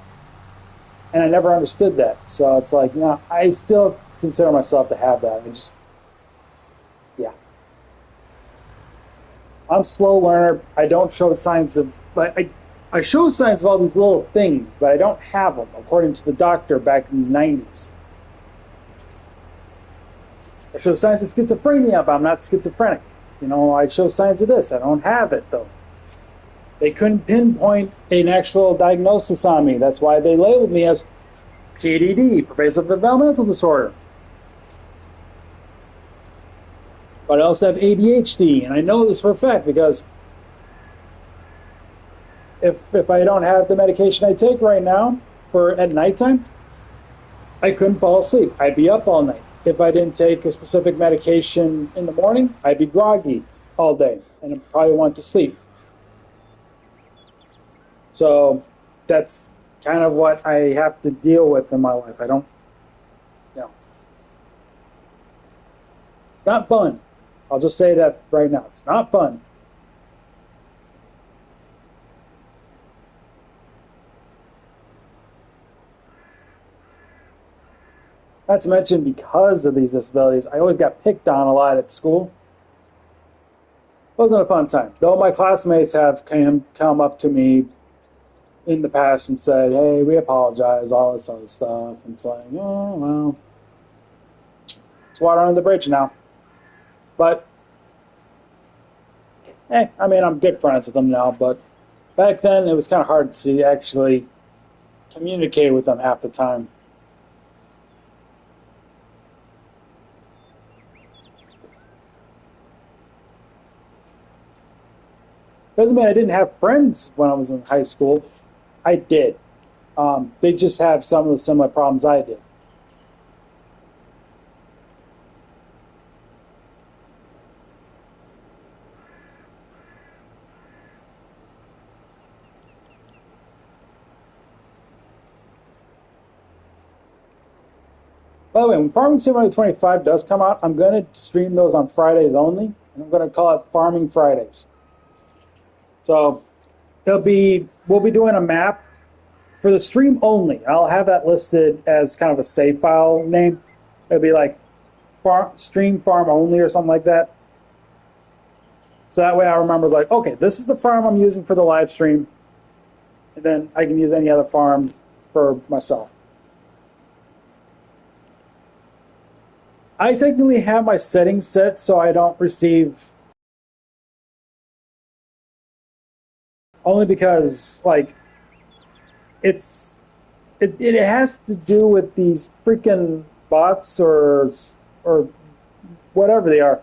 And I never understood that. So it's like, no, I still consider myself to have that. Yeah. I'm a slow learner. I don't show signs of, I show signs of all these little things, but I don't have them, according to the doctor back in the 90s. I show signs of schizophrenia, but I'm not schizophrenic. I show signs of this. I don't have it, though. They couldn't pinpoint an actual diagnosis on me. That's why they labeled me as PDD, pervasive developmental disorder. But I also have ADHD, and I know this for a fact because if I don't have the medication I take right now for at nighttime, I couldn't fall asleep. I'd be up all night. If I didn't take a specific medication in the morning, I'd be groggy all day and I'd probably want to sleep. So that's kind of what I have to deal with in my life. I don't, you know, it's not fun. I'll just say that right now. It's not fun. Not to mention, because of these disabilities, I always got picked on a lot at school. It wasn't a fun time. Though my classmates have come up to me in the past and said, "Hey, we apologize," all this other stuff. And it's like, oh well, it's water under the bridge now. But I mean, I'm good friends with them now. But back then, it was kind of hard to actually communicate with them half the time. Doesn't mean I didn't have friends when I was in high school. I did. They just have some of the similar problems I did. By the way, when Farming Simulator 25 does come out, I'm going to stream those on Fridays only, and I'm going to call it Farming Fridays. So we'll be doing a map for the stream only. I'll have that listed as kind of a save file name. It'll be like stream farm only or something like that. So that way I remember, like, okay, this is the farm I'm using for the live stream, and then I can use any other farm for myself. I technically have my settings set so I don't receive, only because like it has to do with these freaking bots or whatever they are.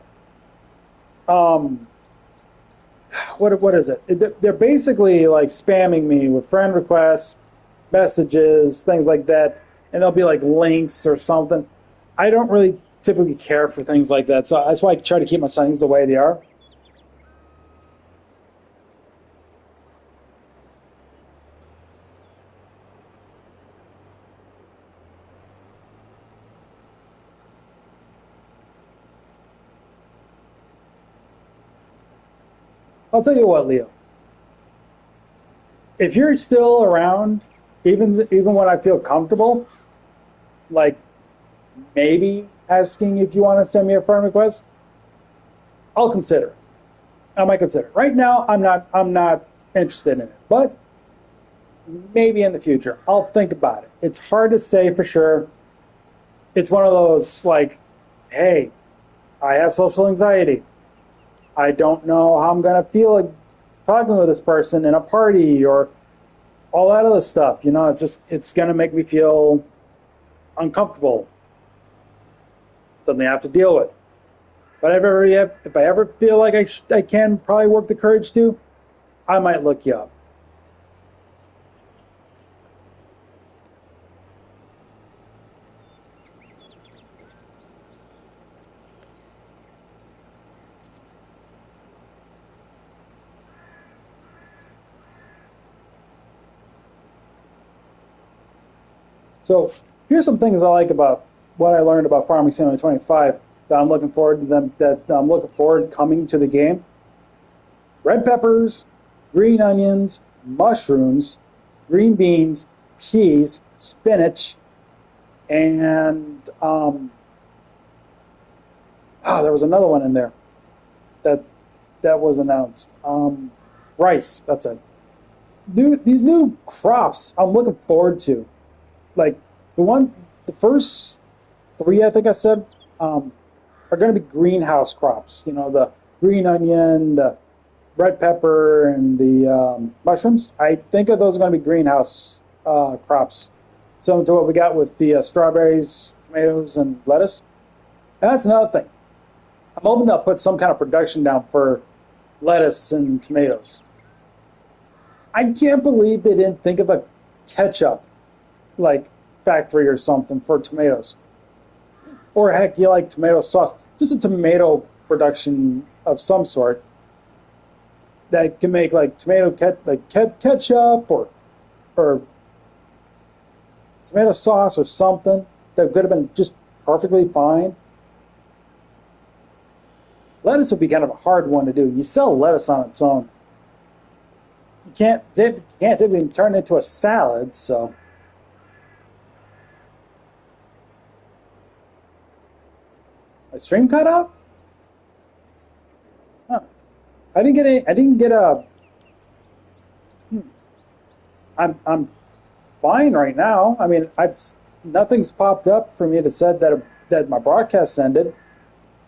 Um, what is it? They're basically like spamming me with friend requests, messages, things like that, and there'll be like links or something. I don't really typically care for things like that, so that's why I try to keep my settings the way they are. I'll tell you what, Leo. If you're still around, even when I feel comfortable, like maybe asking if you want to send me a friend request, I'll consider it. I might consider it. Right now, I'm not interested in it, but maybe in the future, I'll think about it. It's hard to say for sure. It's one of those like, hey, I have social anxiety. I don't know how I'm gonna feel like talking with this person in a party or all that other stuff. It's gonna make me feel uncomfortable. Something I have to deal with. But if I ever feel like I can probably work the courage to, I might look you up. So here's some things I like about what I learned about Farming Simulator 25 that I'm looking forward to them that I'm looking forward coming to the game. Red peppers, green onions, mushrooms, green beans, peas, spinach, and there was another one in there that was announced. Rice. That's it. These new crops I'm looking forward to. Like the first three I think I said. Um, are going to be greenhouse crops. You know, the green onion, the red pepper, and the mushrooms. I think of those are going to be greenhouse crops, similar to what we got with the strawberries, tomatoes, and lettuce. And that's another thing. I'm hoping they'll put some kind of production down for lettuce and tomatoes. I can't believe they didn't think of a ketchup like factory or something for tomatoes. Or heck, you like tomato sauce, just a tomato production of some sort that can make like ketchup or tomato sauce or something that could have been just perfectly fine. Lettuce would be kind of a hard one to do. You sell lettuce on its own. You can't even turn it into a salad, so. A stream cut out? Huh. I didn't get any. I didn't get a. Hmm. I'm fine right now. I mean, I've nothing's popped up for me to said that my broadcast ended.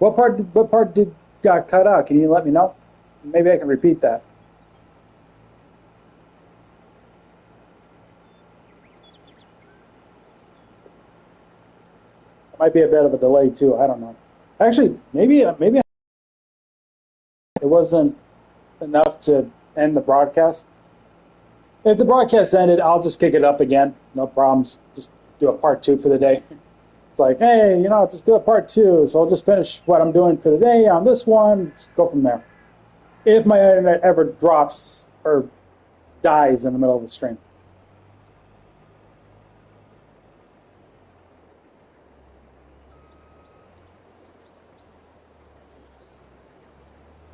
What part did got cut out? Can you let me know? Maybe I can repeat that. It might be a bit of a delay too. I don't know. Actually, maybe it wasn't enough to end the broadcast. If the broadcast ended, I'll just kick it up again. No problems. Just do a part two for the day. It's like, hey, just do a part two. So I'll just finish what I'm doing for the day on this one. Just go from there. If my internet ever drops or dies in the middle of the stream.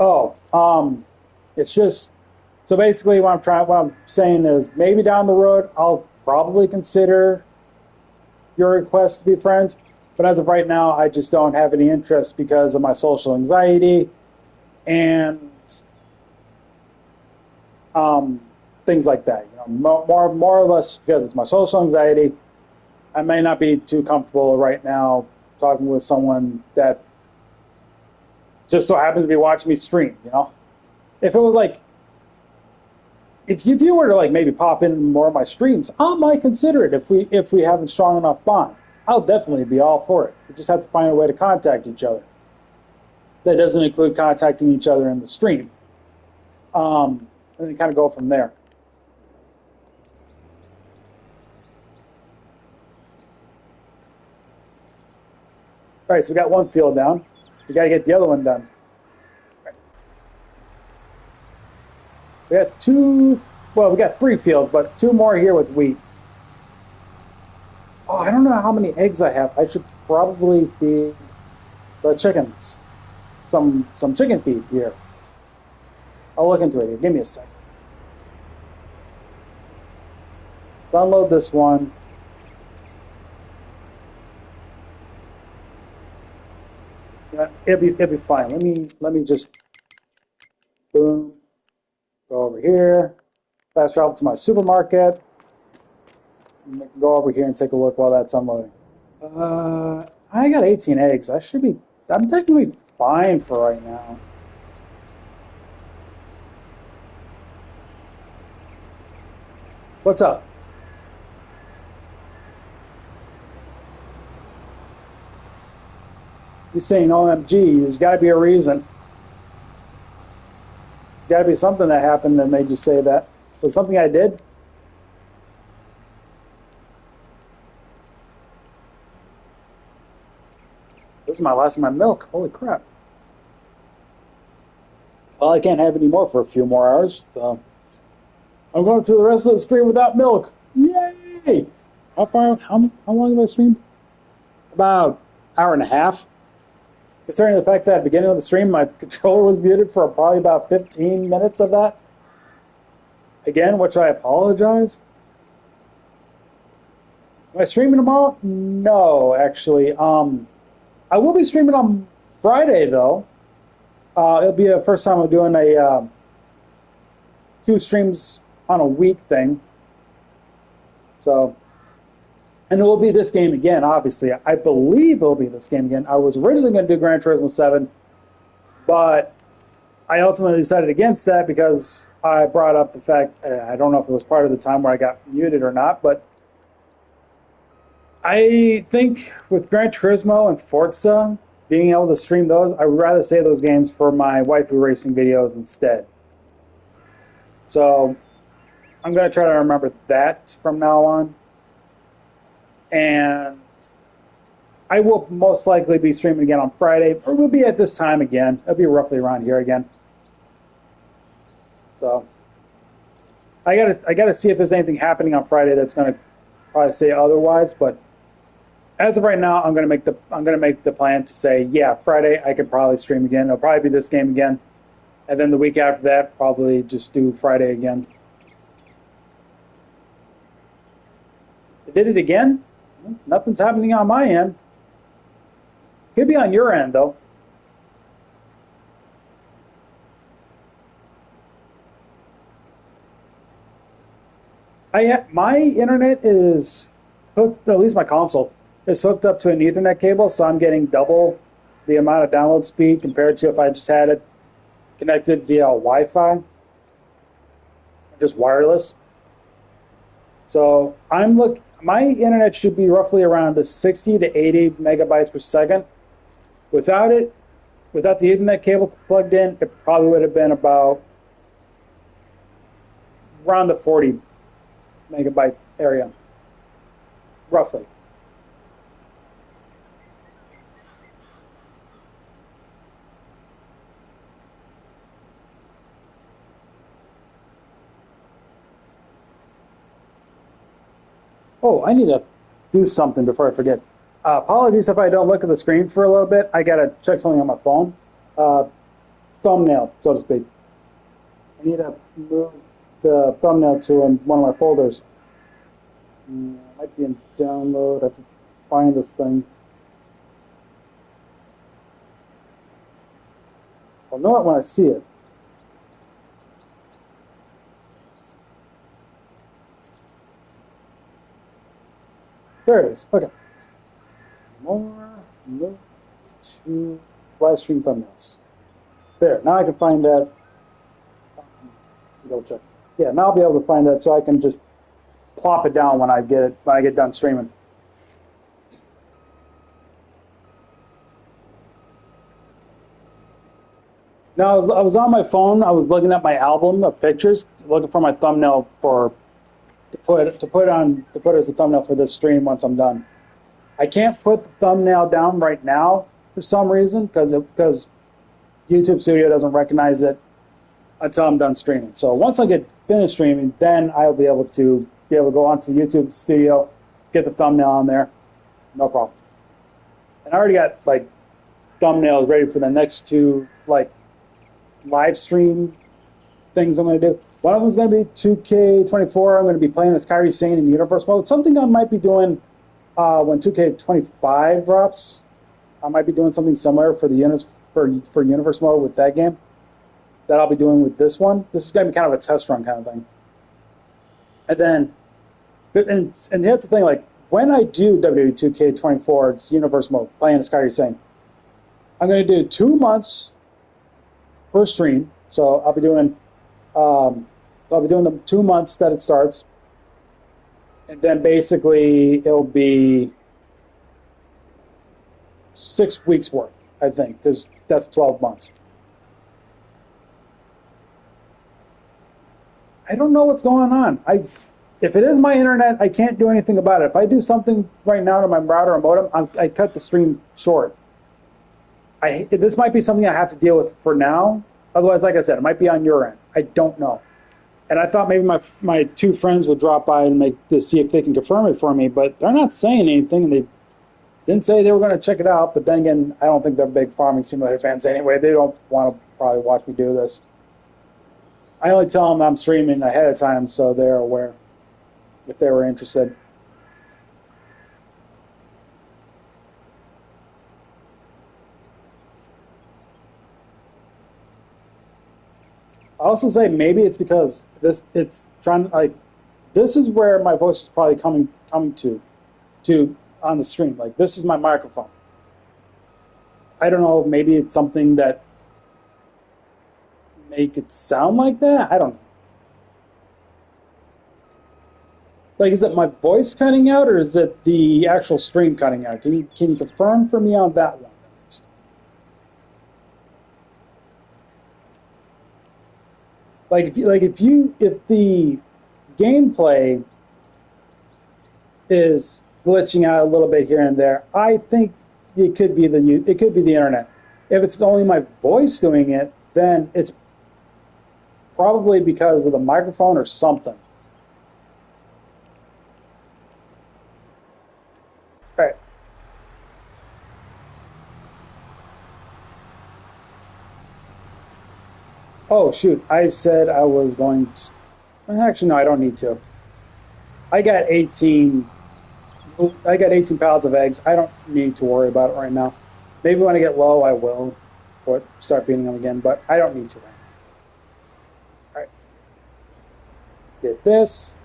Oh, it's just so basically what I'm saying is maybe down the road I'll probably consider your request to be friends, but as of right now I just don't have any interest because of my social anxiety and um, things like that. More or less because it's my social anxiety. I may not be too comfortable right now talking with someone that just so happens to be watching me stream. If it was like if you were to like maybe pop in more of my streams, I might consider it if we have a strong enough bond. I'll definitely be all for it. We just have to find a way to contact each other. That doesn't include contacting each other in the stream. And then kind of go from there. All right, so we got one field down. We got to get the other one done. We got two, well, we got three fields, but two more here with wheat. Oh, I don't know how many eggs I have. I should probably feed the chickens some chicken feed here. I'll look into it here. Give me a second. Let's unload this one. Yeah, it'll be fine. Let me just boom, go over here. Fast travel to my supermarket. Go over here and take a look while that's unloading. I got 18 eggs. I'm technically fine for right now. What's up? You're saying OMG, there's got to be a reason. There's got to be something that happened that made you say that. Was it something I did? This is my last of my milk. Holy crap. Well, I can't have any more for a few more hours, so I'm going through the rest of the stream without milk. Yay! How long have I streamed? About an hour and a half. Considering the fact that at the beginning of the stream my controller was muted for probably about 15 minutes of that. Again, which I apologize. Am I streaming tomorrow? No, actually. I will be streaming on Friday though. It'll be the first time I'm doing a two streams on a week thing. So And it will be this game again, obviously. I believe it will be this game again. I was originally going to do Gran Turismo 7, but I ultimately decided against that because I brought up the fact, I don't know if it was part of the time where I got muted or not, but I think with Gran Turismo and Forza, being able to stream those, I would rather save those games for my waifu racing videos instead. So I'm going to try to remember that from now on. And I will most likely be streaming again on Friday, or we'll be at this time again. It'll be roughly around here again. So I gotta see if there's anything happening on Friday that's gonna probably say otherwise. But as of right now, I'm gonna make the plan to say, yeah, Friday I could probably stream again. It'll probably be this game again, and then the week after that, probably just do Friday again. It did it again? Nothing's happening on my end. Could be on your end though. My internet is hooked, at least my console is hooked up to an Ethernet cable, so I'm getting double the amount of download speed compared to if I just had it connected via Wi-Fi, just wireless. So my internet should be roughly around the 60 to 80 megabytes per second. Without the Ethernet cable plugged in, it probably would have been about around the 40 megabyte area, roughly. Oh, I need to do something before I forget. Apologies if I don't look at the screen for a little bit. I gotta check something on my phone. Thumbnail, so to speak. I need to move the thumbnail to one of my folders. Might be in download. I have to find this thing. I'll know it when I see it. There it is. Okay. Move to live stream thumbnails. There. Now I can find that. Double check. Yeah, now I'll be able to find that, so I can just plop it down when I get done streaming. Now I was on my phone. I was looking at my album of pictures, looking for my thumbnail to put as a thumbnail for this stream once I'm done. I can't put the thumbnail down right now for some reason because YouTube Studio doesn't recognize it until I'm done streaming. So once I get finished streaming, then I'll be able to go onto YouTube Studio, get the thumbnail on there, no problem. And I already got like thumbnails ready for the next two like live stream things I'm going to do. One of them is going to be 2K24. I'm going to be playing as Kairi Sane in Universe Mode. Something I might be doing when 2K25 drops. I might be doing something similar for the for Universe Mode with that game that I'll be doing with this one. This is going to be kind of a test run kind of thing. And then, and that's the thing, like, when I do WWE 2K24, it's Universe Mode, playing as Kairi Sane. I'm going to do 2 months per stream. So I'll be doing the 2 months that it starts. And then basically it'll be 6 weeks worth, I think, because that's 12 months. I don't know what's going on. If it is my internet, I can't do anything about it. If I do something right now to my router or modem, I cut the stream short. This might be something I have to deal with for now. Otherwise, like I said, it might be on your end. I don't know. And I thought maybe my two friends would drop by and see if they can confirm it for me, but they're not saying anything, and they didn't say they were going to check it out. But then again, I don't think they're big Farming Simulator fans anyway. They don't want to probably watch me do this. I only tell them I'm streaming ahead of time, so they're aware if they were interested. I also say maybe it's because this is where my voice is probably coming to. to on the stream. Like this is my microphone. I don't know, maybe it's something that make it sound like that. I don't know. Like, is it my voice cutting out, or is it the actual stream cutting out? Can you confirm for me on that one? If the gameplay is glitching out a little bit here and there, I think it could be the internet. If it's only my voice doing it, then it's probably because of the microphone or something. All right. Oh shoot! I said I was going to. Actually, no, I don't need to. I got 18. I got 18 pallets of eggs. I don't need to worry about it right now. Maybe when I get low, I will, or start feeding them again. But I don't need to right now. All right. Let's get this.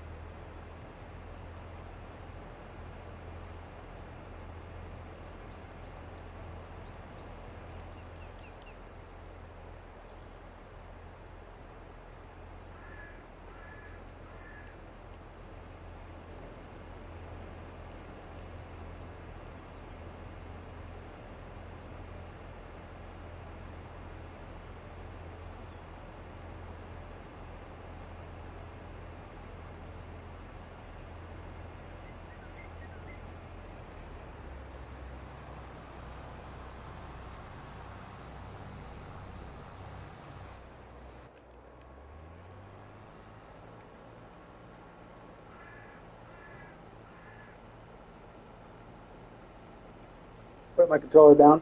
Put my controller down.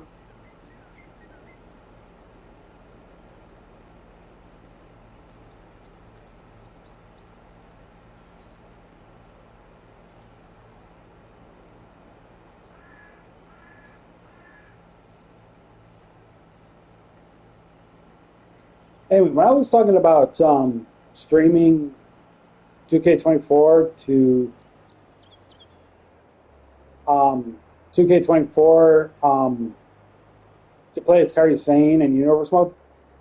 Anyway, when I was talking about streaming 2K24 to 2K24 to play as Kairi Sane and Universe Mode,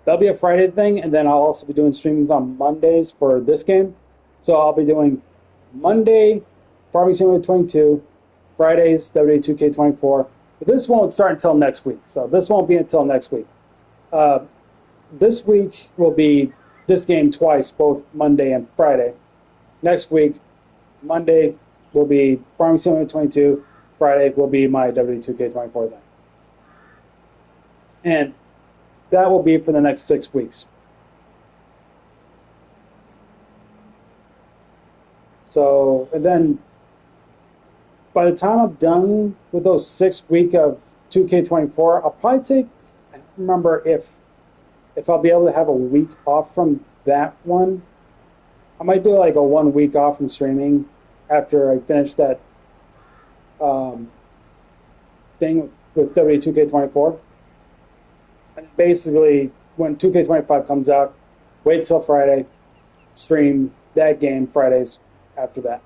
that'll be a Friday thing, and then I'll also be doing streamings on Mondays for this game. So I'll be doing Monday Farming Simulator 22, Fridays WWE 2K24. But this won't start until next week, so this won't be until next week. Uh, this week will be this game twice, both Monday and Friday. Next week, Monday will be Farming Simulator 22. Friday will be my W2K24 thing. And that will be for the next 6 weeks. So, and then by the time I'm done with those 6 weeks of 2K24, I'll probably take, I don't remember if I'll be able to have a week off from that one. I might do like a 1 week off from streaming after I finish that thing with W2K24. And basically, when 2K25 comes out, wait till Friday, stream that game Fridays after that.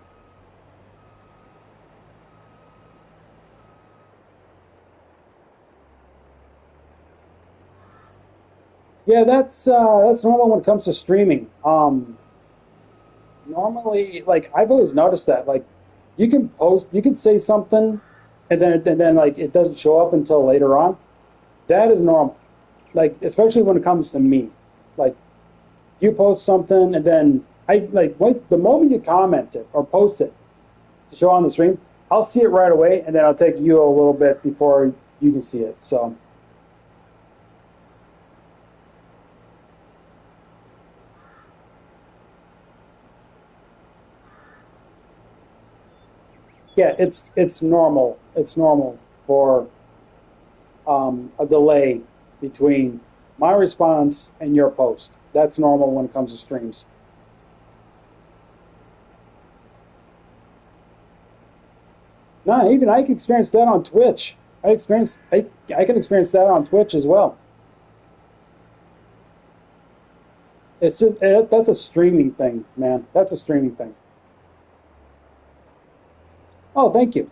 Yeah, that's normal when it comes to streaming. Normally, like I've always noticed that, like you can say something, and then like it doesn't show up until later on. That is normal. Like especially when it comes to me, like you post something, and then I like wait the moment you comment it or post it to show on the stream, I'll see it right away, and then I'll take you a little bit before you can see it. So. Yeah, it's normal. It's normal for a delay between my response and your post. That's normal when it comes to streams. Nah, even I can experience that on Twitch. I can experience that on Twitch as well. It's just that's a streaming thing, man. That's a streaming thing. Oh, thank you.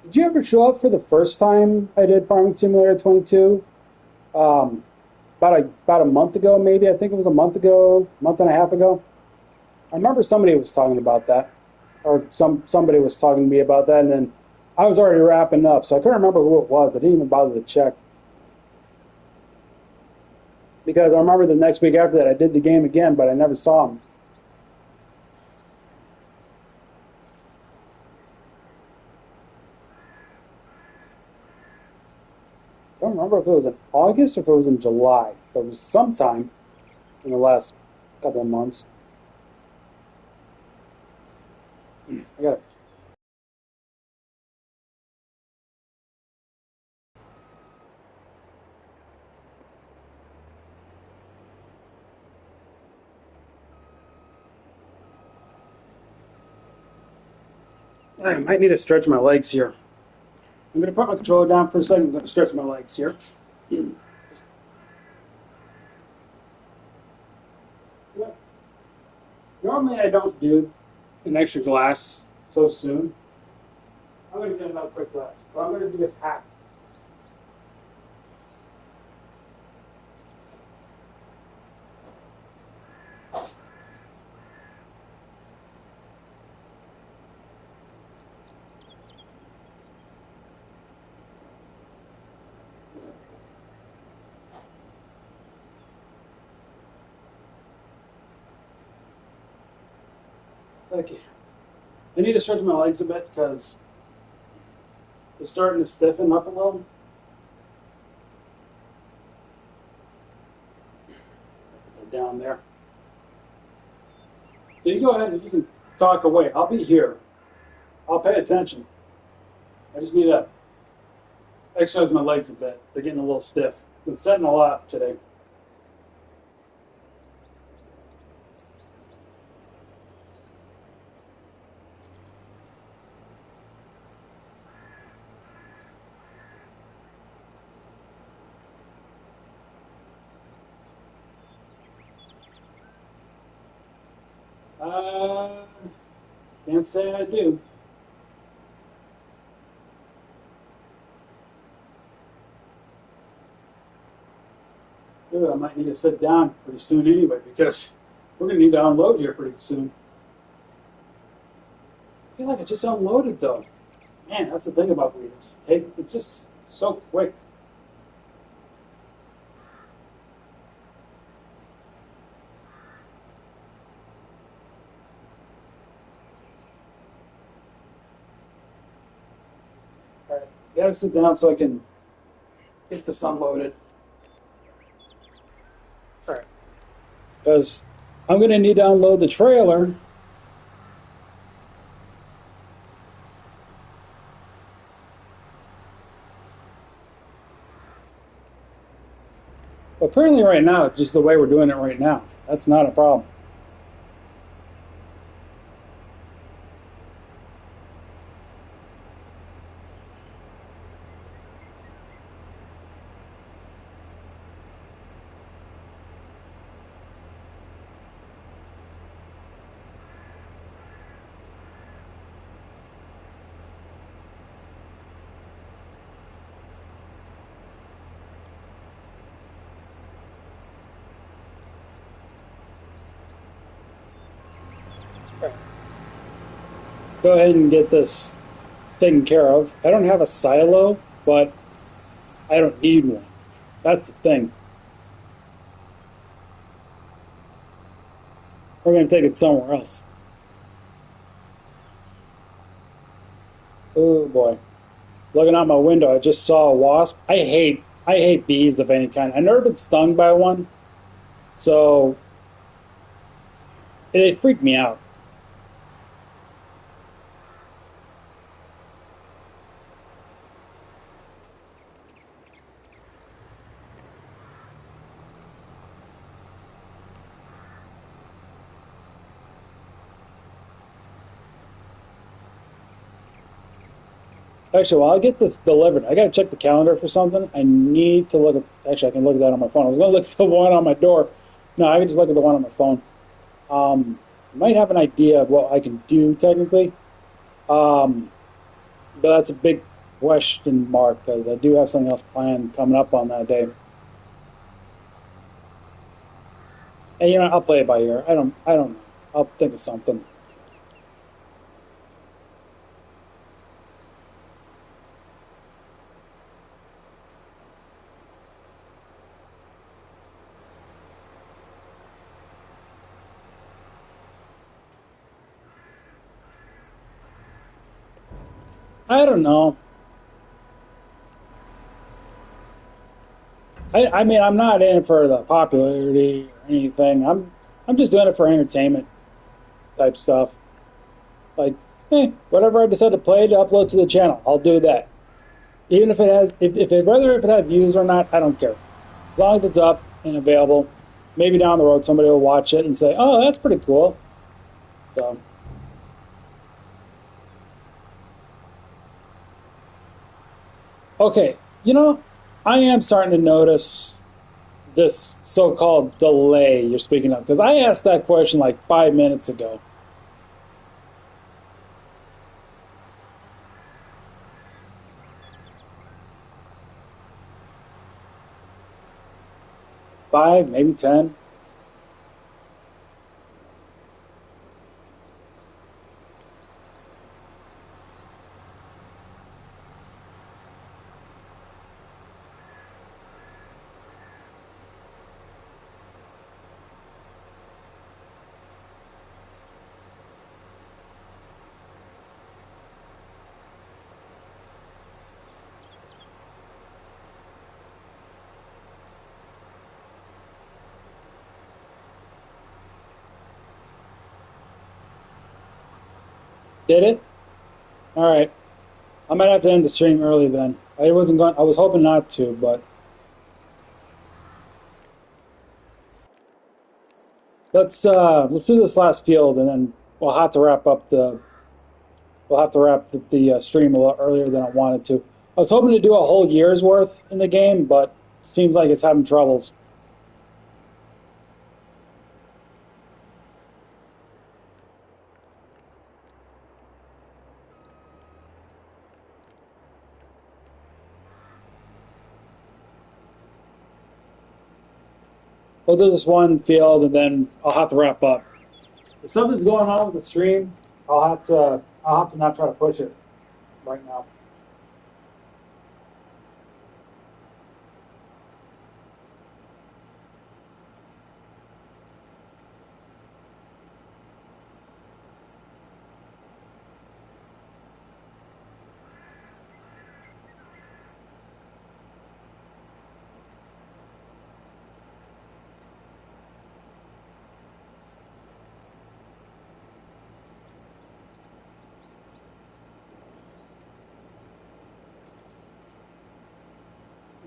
Did you ever show up for the first time I did Farming Simulator 22? Um, about a month ago, maybe. I think it was a month ago, month and a half ago. I remember somebody was talking about that, or somebody was talking to me about that, and then I was already wrapping up, so I couldn't remember who it was. I didn't even bother to check because I remember the next week after that I did the game again, but I never saw him. I don't remember if it was in August or if it was in July, but it was sometime in the last couple of months. I got I might need to stretch my legs here. I'm going to put my controller down for a second. I'm going to stretch my legs here. Normally I don't do an extra glass so soon. I'm going to get another quick glass, but I'm going to do it half. Okay. I need to stretch my legs a bit because they're starting to stiffen up a little. Down there. So you go ahead and you can talk away. I'll be here. I'll pay attention. I just need to exercise my legs a bit. They're getting a little stiff. Been sitting a lot today. Uh, can't say I do. Ooh, I might need to sit down pretty soon anyway because we're going to need to unload here pretty soon. I feel like I just unloaded though. Man, that's the thing about weed. It's just so quick. All right, gotta sit down so I can get this unloaded. All right, because I'm going to need to unload the trailer. But currently, right now, just the way we're doing it right now, that's not a problem. Let's go ahead and get this taken care of. I don't have a silo, but I don't need one. That's the thing. We're going to take it somewhere else. Oh boy. Looking out my window, I just saw a wasp. I hate bees of any kind. I've never been stung by one, so it freaked me out. Actually, while I get this delivered, I gotta check the calendar for something. I need to look at. Actually, I can look at that on my phone. I was gonna look at the one on my door. No, I can just look at the one on my phone. I might have an idea of what I can do technically, but that's a big question mark because I do have something else planned coming up on that day. And I'll play it by ear. I don't know. I'll think of something. I don't know. I mean, I'm not in it for the popularity or anything. I'm just doing it for entertainment type stuff. Like, whatever I decide to play to upload to the channel, I'll do that. Even if it has, whether if it has views or not, I don't care. As long as it's up and available, maybe down the road somebody will watch it and say, "Oh, that's pretty cool." So, okay, I am starting to notice this so-called delay you're speaking of because I asked that question like 5 minutes ago. 5, maybe 10. Did it? All right. I might have to end the stream early then. I wasn't going. I was hoping not to, but let's do this last field, and then we'll have to wrap up the we'll have to wrap the stream a lot earlier than I wanted to. I was hoping to do a whole year's worth in the game, but seems like it's having troubles. We'll do this one field, and then I'll have to wrap up. If something's going on with the stream, I'll have to not try to push it right now.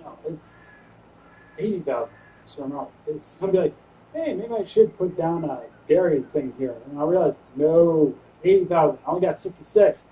No, it's 80,000. So no, it's gonna be like, hey, maybe I should put down a dairy thing here. And I realized, no, it's 80,000. I only got 66.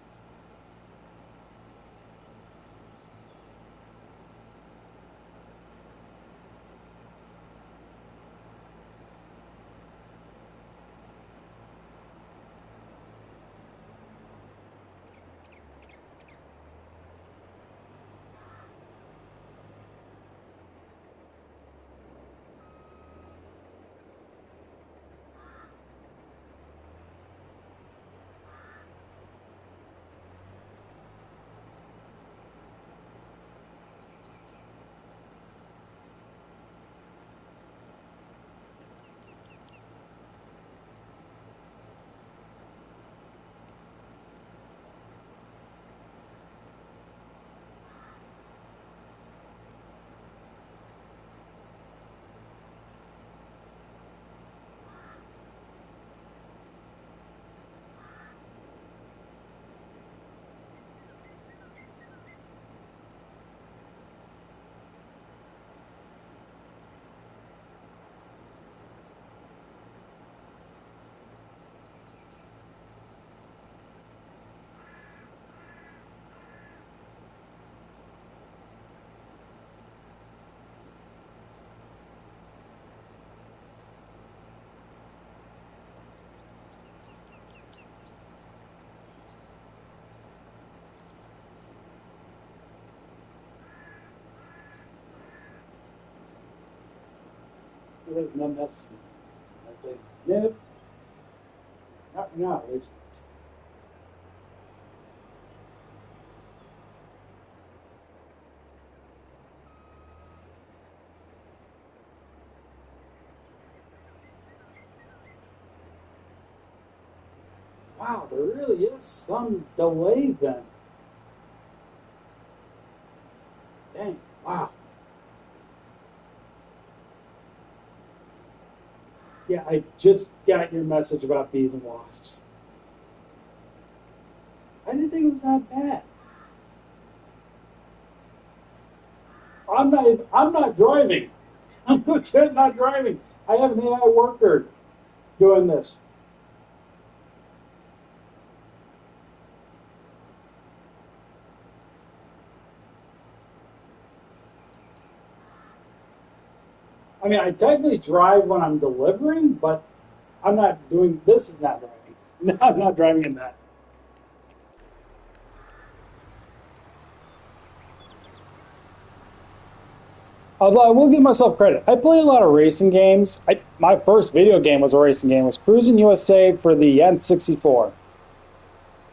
There's no message. I think, nope, not now at least. Wow, there really is some delay then. Dang, wow. Yeah, I just got your message about bees and wasps. I didn't think it was that bad. I'm not driving. I'm legit not driving. I have an AI worker doing this. I mean, I technically drive when I'm delivering, but I'm not doing this. Is not driving. No, I'm not driving in that. Although I will give myself credit, I play a lot of racing games. My first video game was a racing game. It was Cruising USA for the N64.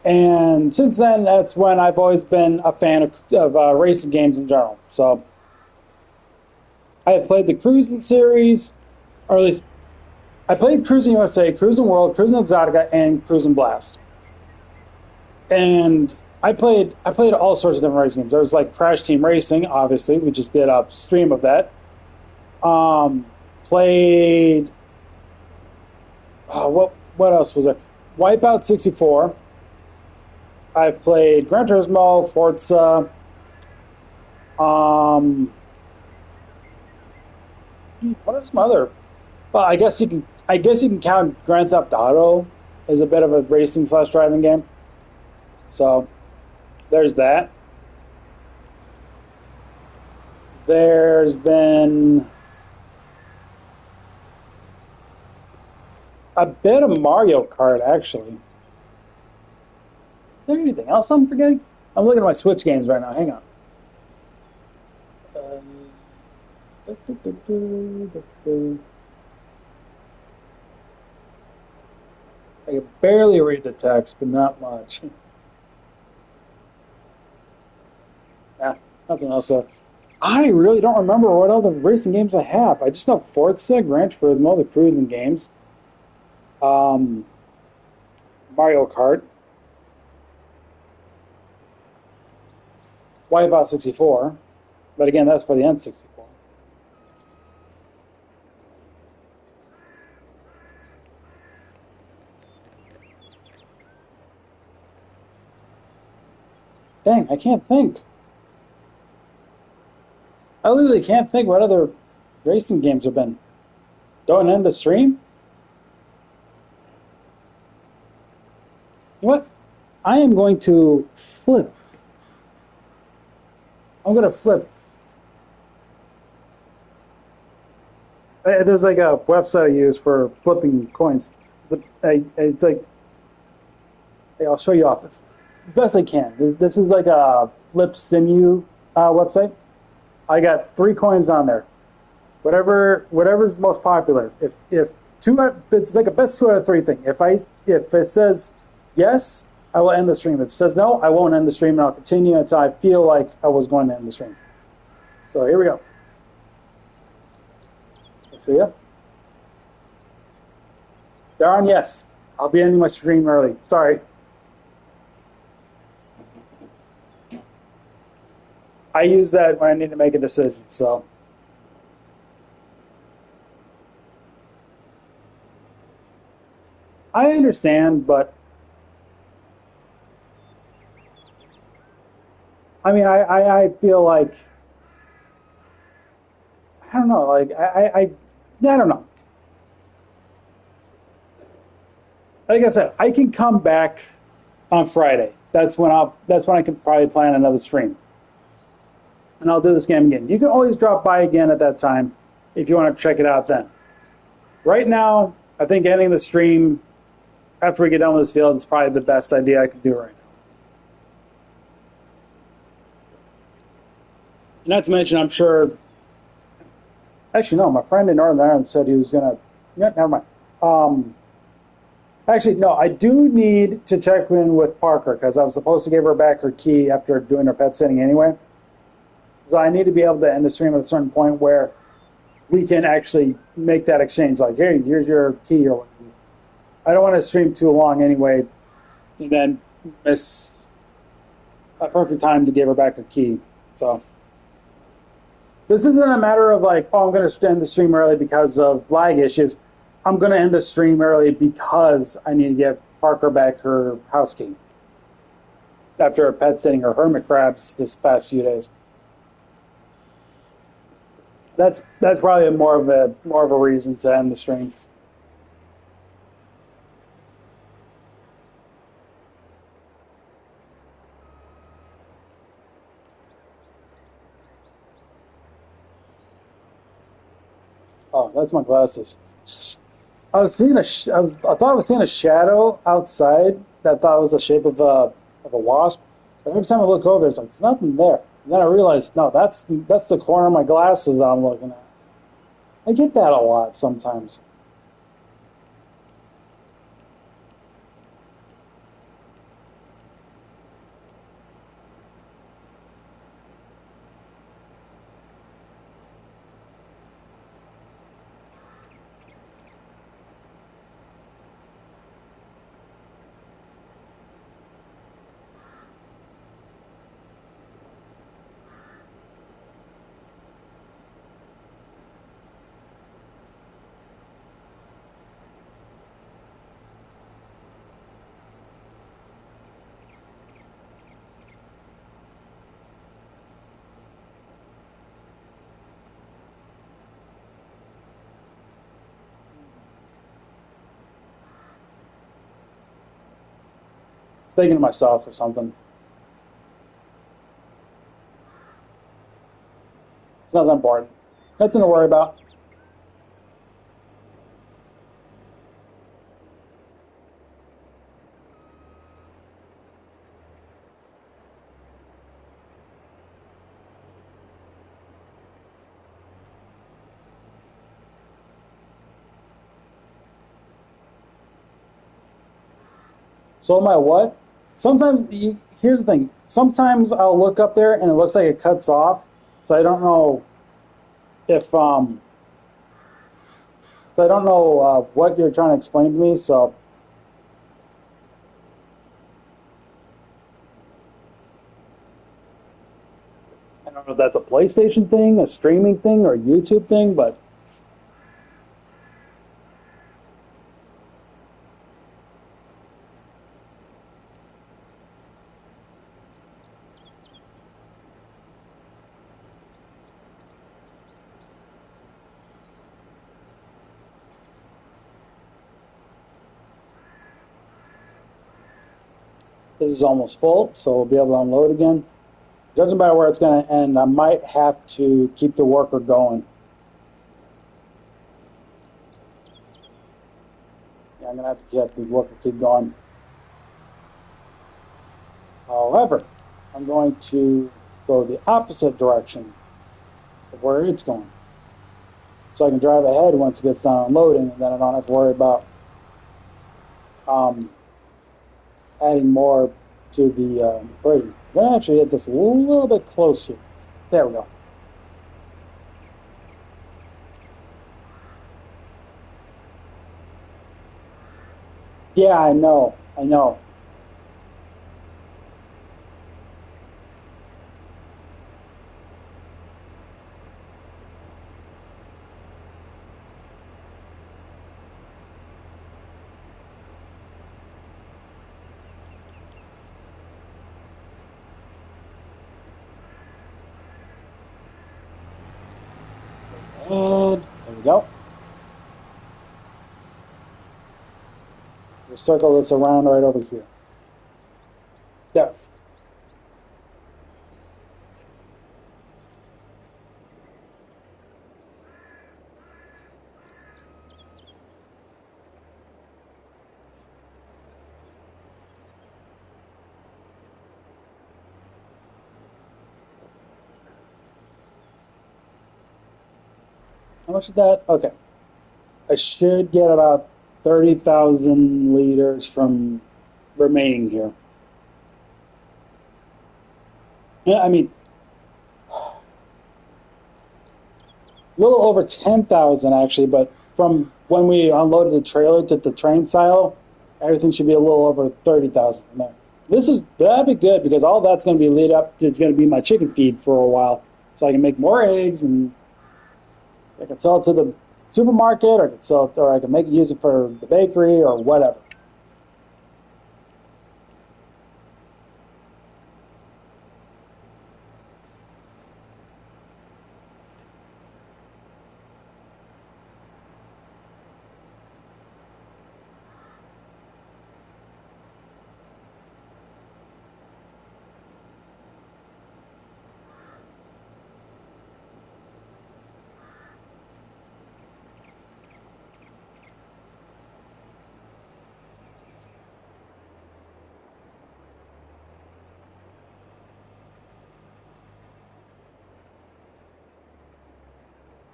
And since then, that's when I've always been a fan of racing games in general. So I have played the Cruising series, or at least I played Cruising USA, Cruising World, Cruising Exotica, and Cruising Blast. And I played all sorts of different racing games. There was like Crash Team Racing, obviously. We just did a stream of that. Played what else was there? Wipeout 64. I've played Gran Turismo, Forza. Um, what are some other? Well, I guess you can count Grand Theft Auto as a bit of a racing slash driving game. So there's that. There's been a bit of Mario Kart actually. Is there anything else I'm forgetting? I'm looking at my Switch games right now. Hang on. I can barely read the text, but not much. Yeah, nothing else. I really don't remember what other racing games I have. I just know Forza, Gran Turismo, the cruising games, um, Mario Kart, Wipeout 64. But again, that's for the N64. Dang, I can't think. I literally can't think what other racing games have been. Don't end the stream? You know what? I am going to flip. I'm going to flip. There's like a website I use for flipping coins. It's like, hey, I'll show you off. It's the best I can. This is like a Flip Simu website. I got 3 coins on there. Whatever's most popular. If it's like a best 2 out of 3 thing. If it says yes, I will end the stream. If it says no, I won't end the stream, and I'll continue until I feel like I was going to end the stream. So here we go. See ya. Darn yes. I'll be ending my stream early. Sorry. I use that when I need to make a decision. So I understand, but I mean, I feel like I don't know. Like I don't know. Like I said, I can come back on Friday. That's when I can probably plan another stream, and I'll do this game again. You can always drop by again at that time if you want to check it out then. Right now, I think ending the stream after we get done with this field is probably the best idea I can do right now. Not to mention, I'm sure Actually, no. My friend in Northern Ireland said he was gonna. Yeah, never mind. Um, Actually, no. I do need to check in with Parker because I was supposed to give her back her key after doing her pet sitting anyway. So I need to be able to end the stream at a certain point where we can actually make that exchange. Like, hey, here's your key. Or I don't want to stream too long anyway, and then miss a perfect time to give her back her key. So this isn't a matter of like, oh, I'm going to end the stream early because of lag issues. I'm going to end the stream early because I need to give Parker back her house key after a pet sitting or hermit crabs this past few days. That's probably more of a reason to end the stream. Oh, that's my glasses. I thought I was seeing a shadow outside that I thought was the shape of a wasp. But every time I look over, it's like there's nothing there. And then I realized, no, that's the corner of my glasses that I'm looking at. I get that a lot sometimes. I was thinking to myself or something. It's nothing important. Nothing to worry about. So am I what? Here's the thing. Sometimes I'll look up there and it looks like it cuts off. So I don't know if so I don't know what you're trying to explain to me. So I don't know if that's a PlayStation thing, a streaming thing, or a YouTube thing, but this is almost full, so we'll be able to unload again. Judging by where it's going to end, I might have to keep the worker going. Yeah, I'm going to have to keep the worker keep going. However, I'm going to go the opposite direction of where it's going. So I can drive ahead once it gets done unloading, and then I don't have to worry about um, adding more to the braiding. I'm going to actually hit this a little bit close here. There we go. Yeah, I know. I know. And there we go. The circle that's around right over here. There. How much is that? Okay. I should get about 30,000 liters from remaining here. Yeah, I mean, a little over 10,000 actually, but from when we unloaded the trailer to the train silo, everything should be a little over 30,000 from there. That'd be good because all that's going to be lead up. It's going to be my chicken feed for a while, so I can make more eggs and I can sell it to the supermarket, or I can sell it, or I can make it use it for the bakery or whatever.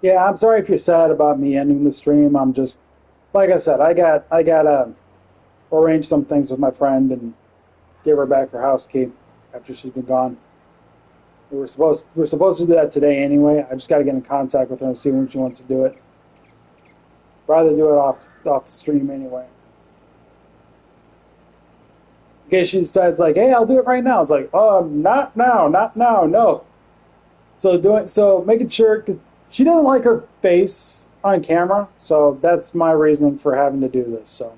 Yeah, I'm sorry if you're sad about me ending the stream. I'm just, like I said, I gotta arrange some things with my friend and give her back her house key after she's been gone. We're supposed to do that today anyway. I just got to get in contact with her and see when she wants to do it. Rather do it off the stream anyway. In case she decides like, hey, I'll do it right now. It's like, oh, not now, not now, no. So making sure 'cause she doesn't like her face on camera, so that's my reasoning for having to do this. So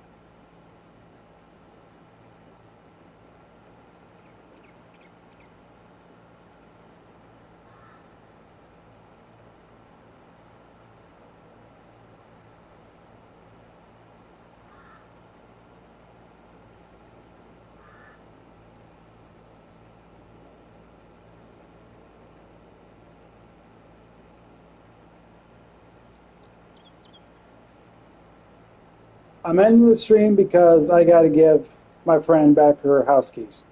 I'm ending the stream because I got to give my friend back her house keys.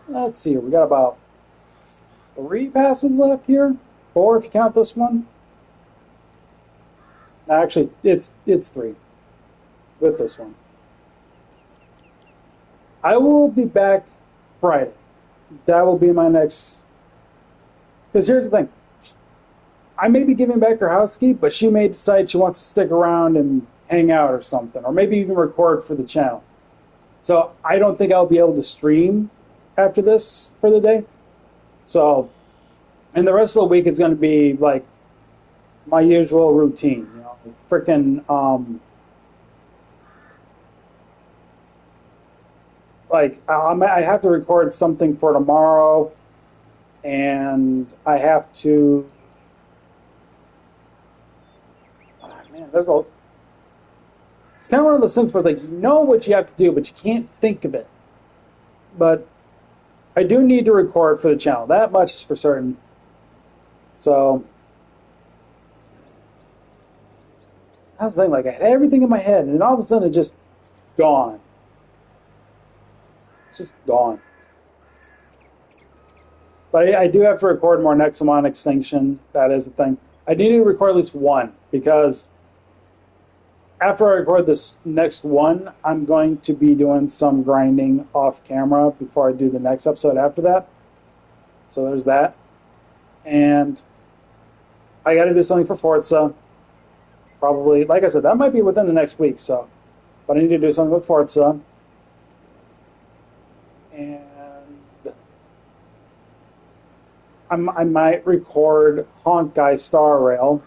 Let's see. We got about three passes left here. Four if you count this one. Actually, it's three with this one. I will be back Friday. That will be my next. Because here's the thing. I may be giving back her house key, but she may decide she wants to stick around and hang out or something, or maybe even record for the channel. So I don't think I'll be able to stream after this for the day. So, and the rest of the week it's going to be like my usual routine. Freaking like I have to record something for tomorrow, and I have to. Oh, man, it's kind of one of those things where it's like you know what you have to do, but you can't think of it. But I do need to record for the channel. That much is for certain. So that's the thing. Like I had everything in my head, and then all of a sudden it just gone. It's just gone. But I do have to record more Nexomon Extinction. That is the thing. I need to record at least one because after I record this next one, I'm going to be doing some grinding off camera before I do the next episode after that. So there's that. And I got to do something for Forza. Probably, like I said, that might be within the next week. So, but I need to do something with Forza. And I might record Honkai Star Rail.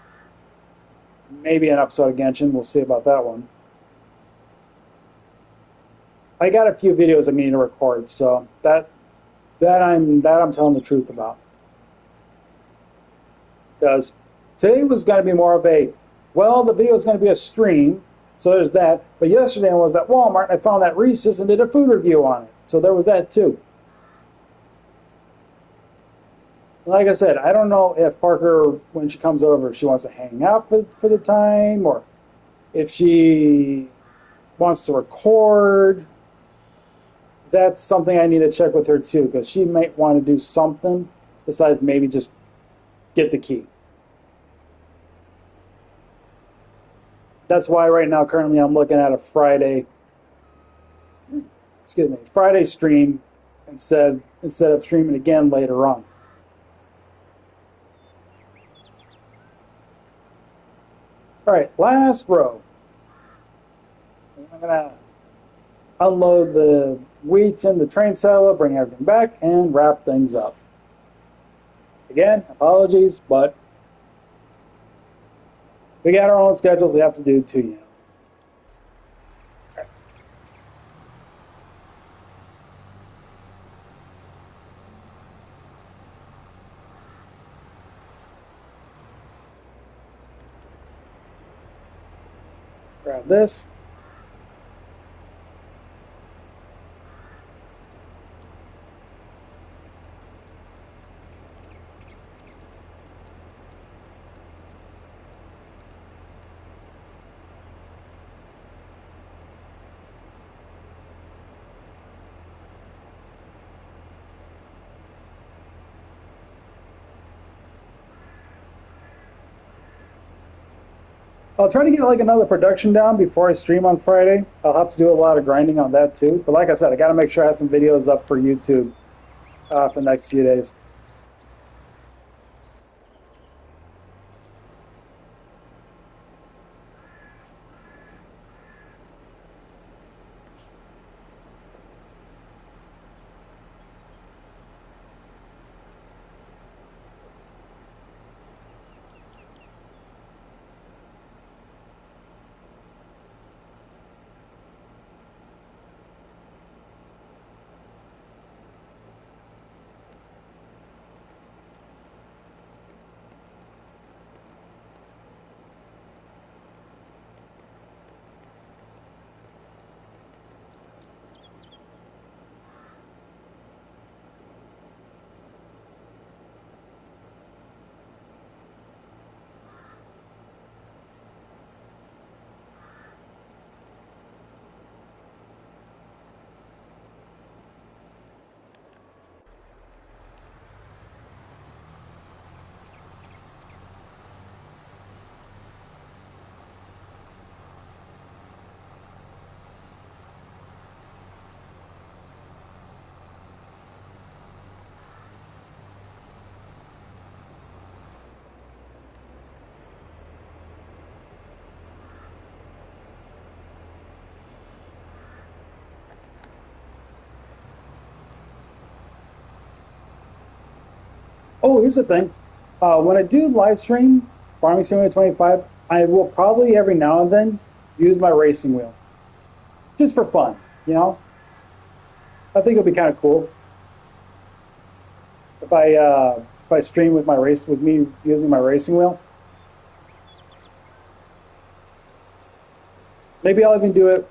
Maybe an episode of Genshin. We'll see about that one. I got a few videos I need to record, so that I'm telling the truth about. Because today was going to be more of a Well, the video is going to be a stream, so there's that. But yesterday I was at Walmart and I found that Reese's and did a food review on it. So there was that too. Like I said, I don't know if Parker, when she comes over, if she wants to hang out for the time or if she wants to record. That's something I need to check with her too, because she might want to do something besides maybe just get the key. That's why right now, currently, I'm looking at a Friday stream instead of streaming again later on. All right, last row. I'm gonna unload the wheats in the train silo, bring everything back, and wrap things up. Again, apologies, but we got our own schedules we have to do too, you know. Grab this. I'll try to get like another production down before I stream on Friday. I'll have to do a lot of grinding on that too. But like I said, I got to make sure I have some videos up for YouTube for the next few days. Oh, here's the thing. When I do live stream Farming Simulator 25, I will probably every now and then use my racing wheel just for fun. You know, I think it'll be kind of cool if I stream with me using my racing wheel. Maybe I'll even do it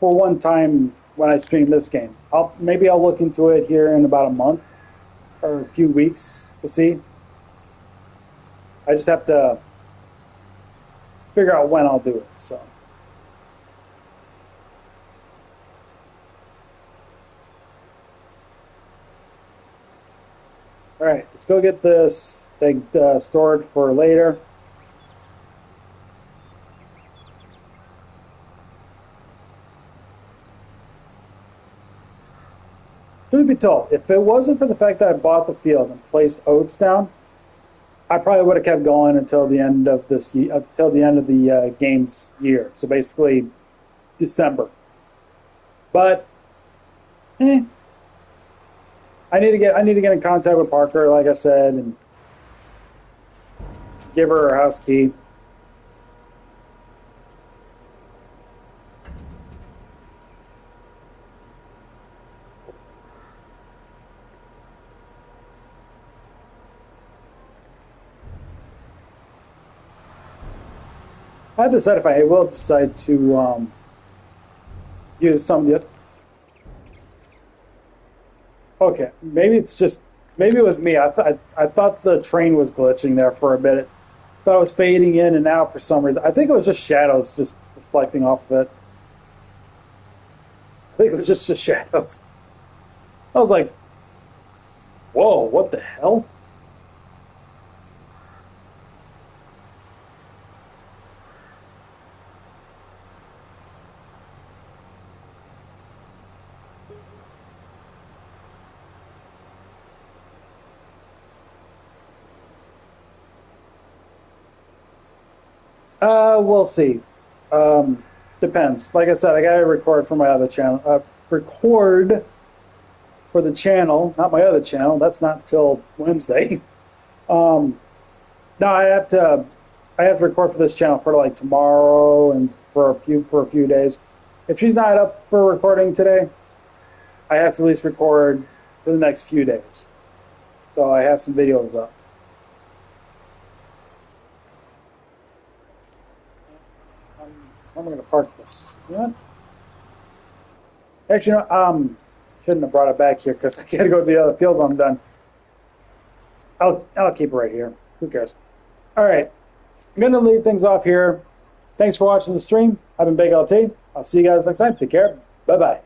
for one time when I stream this game. I'll look into it here in about a month or a few weeks. We'll see. I just have to figure out when I'll do it. So. All right, let's go get this thing stored for later. Truth be told, if it wasn't for the fact that I bought the field and placed oats down, I probably would have kept going until the end of the game's year. So basically, December. But, I need to get in contact with Parker, like I said, and give her her house key. I decided if I will decide to use some of the. Okay, maybe it's just maybe it was me. I thought the train was glitching there for a bit. Thought it was fading in and out for some reason. I think it was just shadows just reflecting off of it. I think it was just shadows. I was like, whoa, what the hell? We'll see. Depends. Like I said, I gotta record for my other channel. Record for the channel, not my other channel. That's not till Wednesday. Um, no, I have to record for this channel for like tomorrow and for a few days. If she's not up for recording today, I have to at least record for the next few days. So I have some videos up. How am I going to park this? You know what? Actually, no, shouldn't have brought it back here because I got to go to the other field when I'm done. I'll keep it right here. Who cares? All right. I'm going to leave things off here. Thanks for watching the stream. I've been Big LT. I'll see you guys next time. Take care. Bye-bye.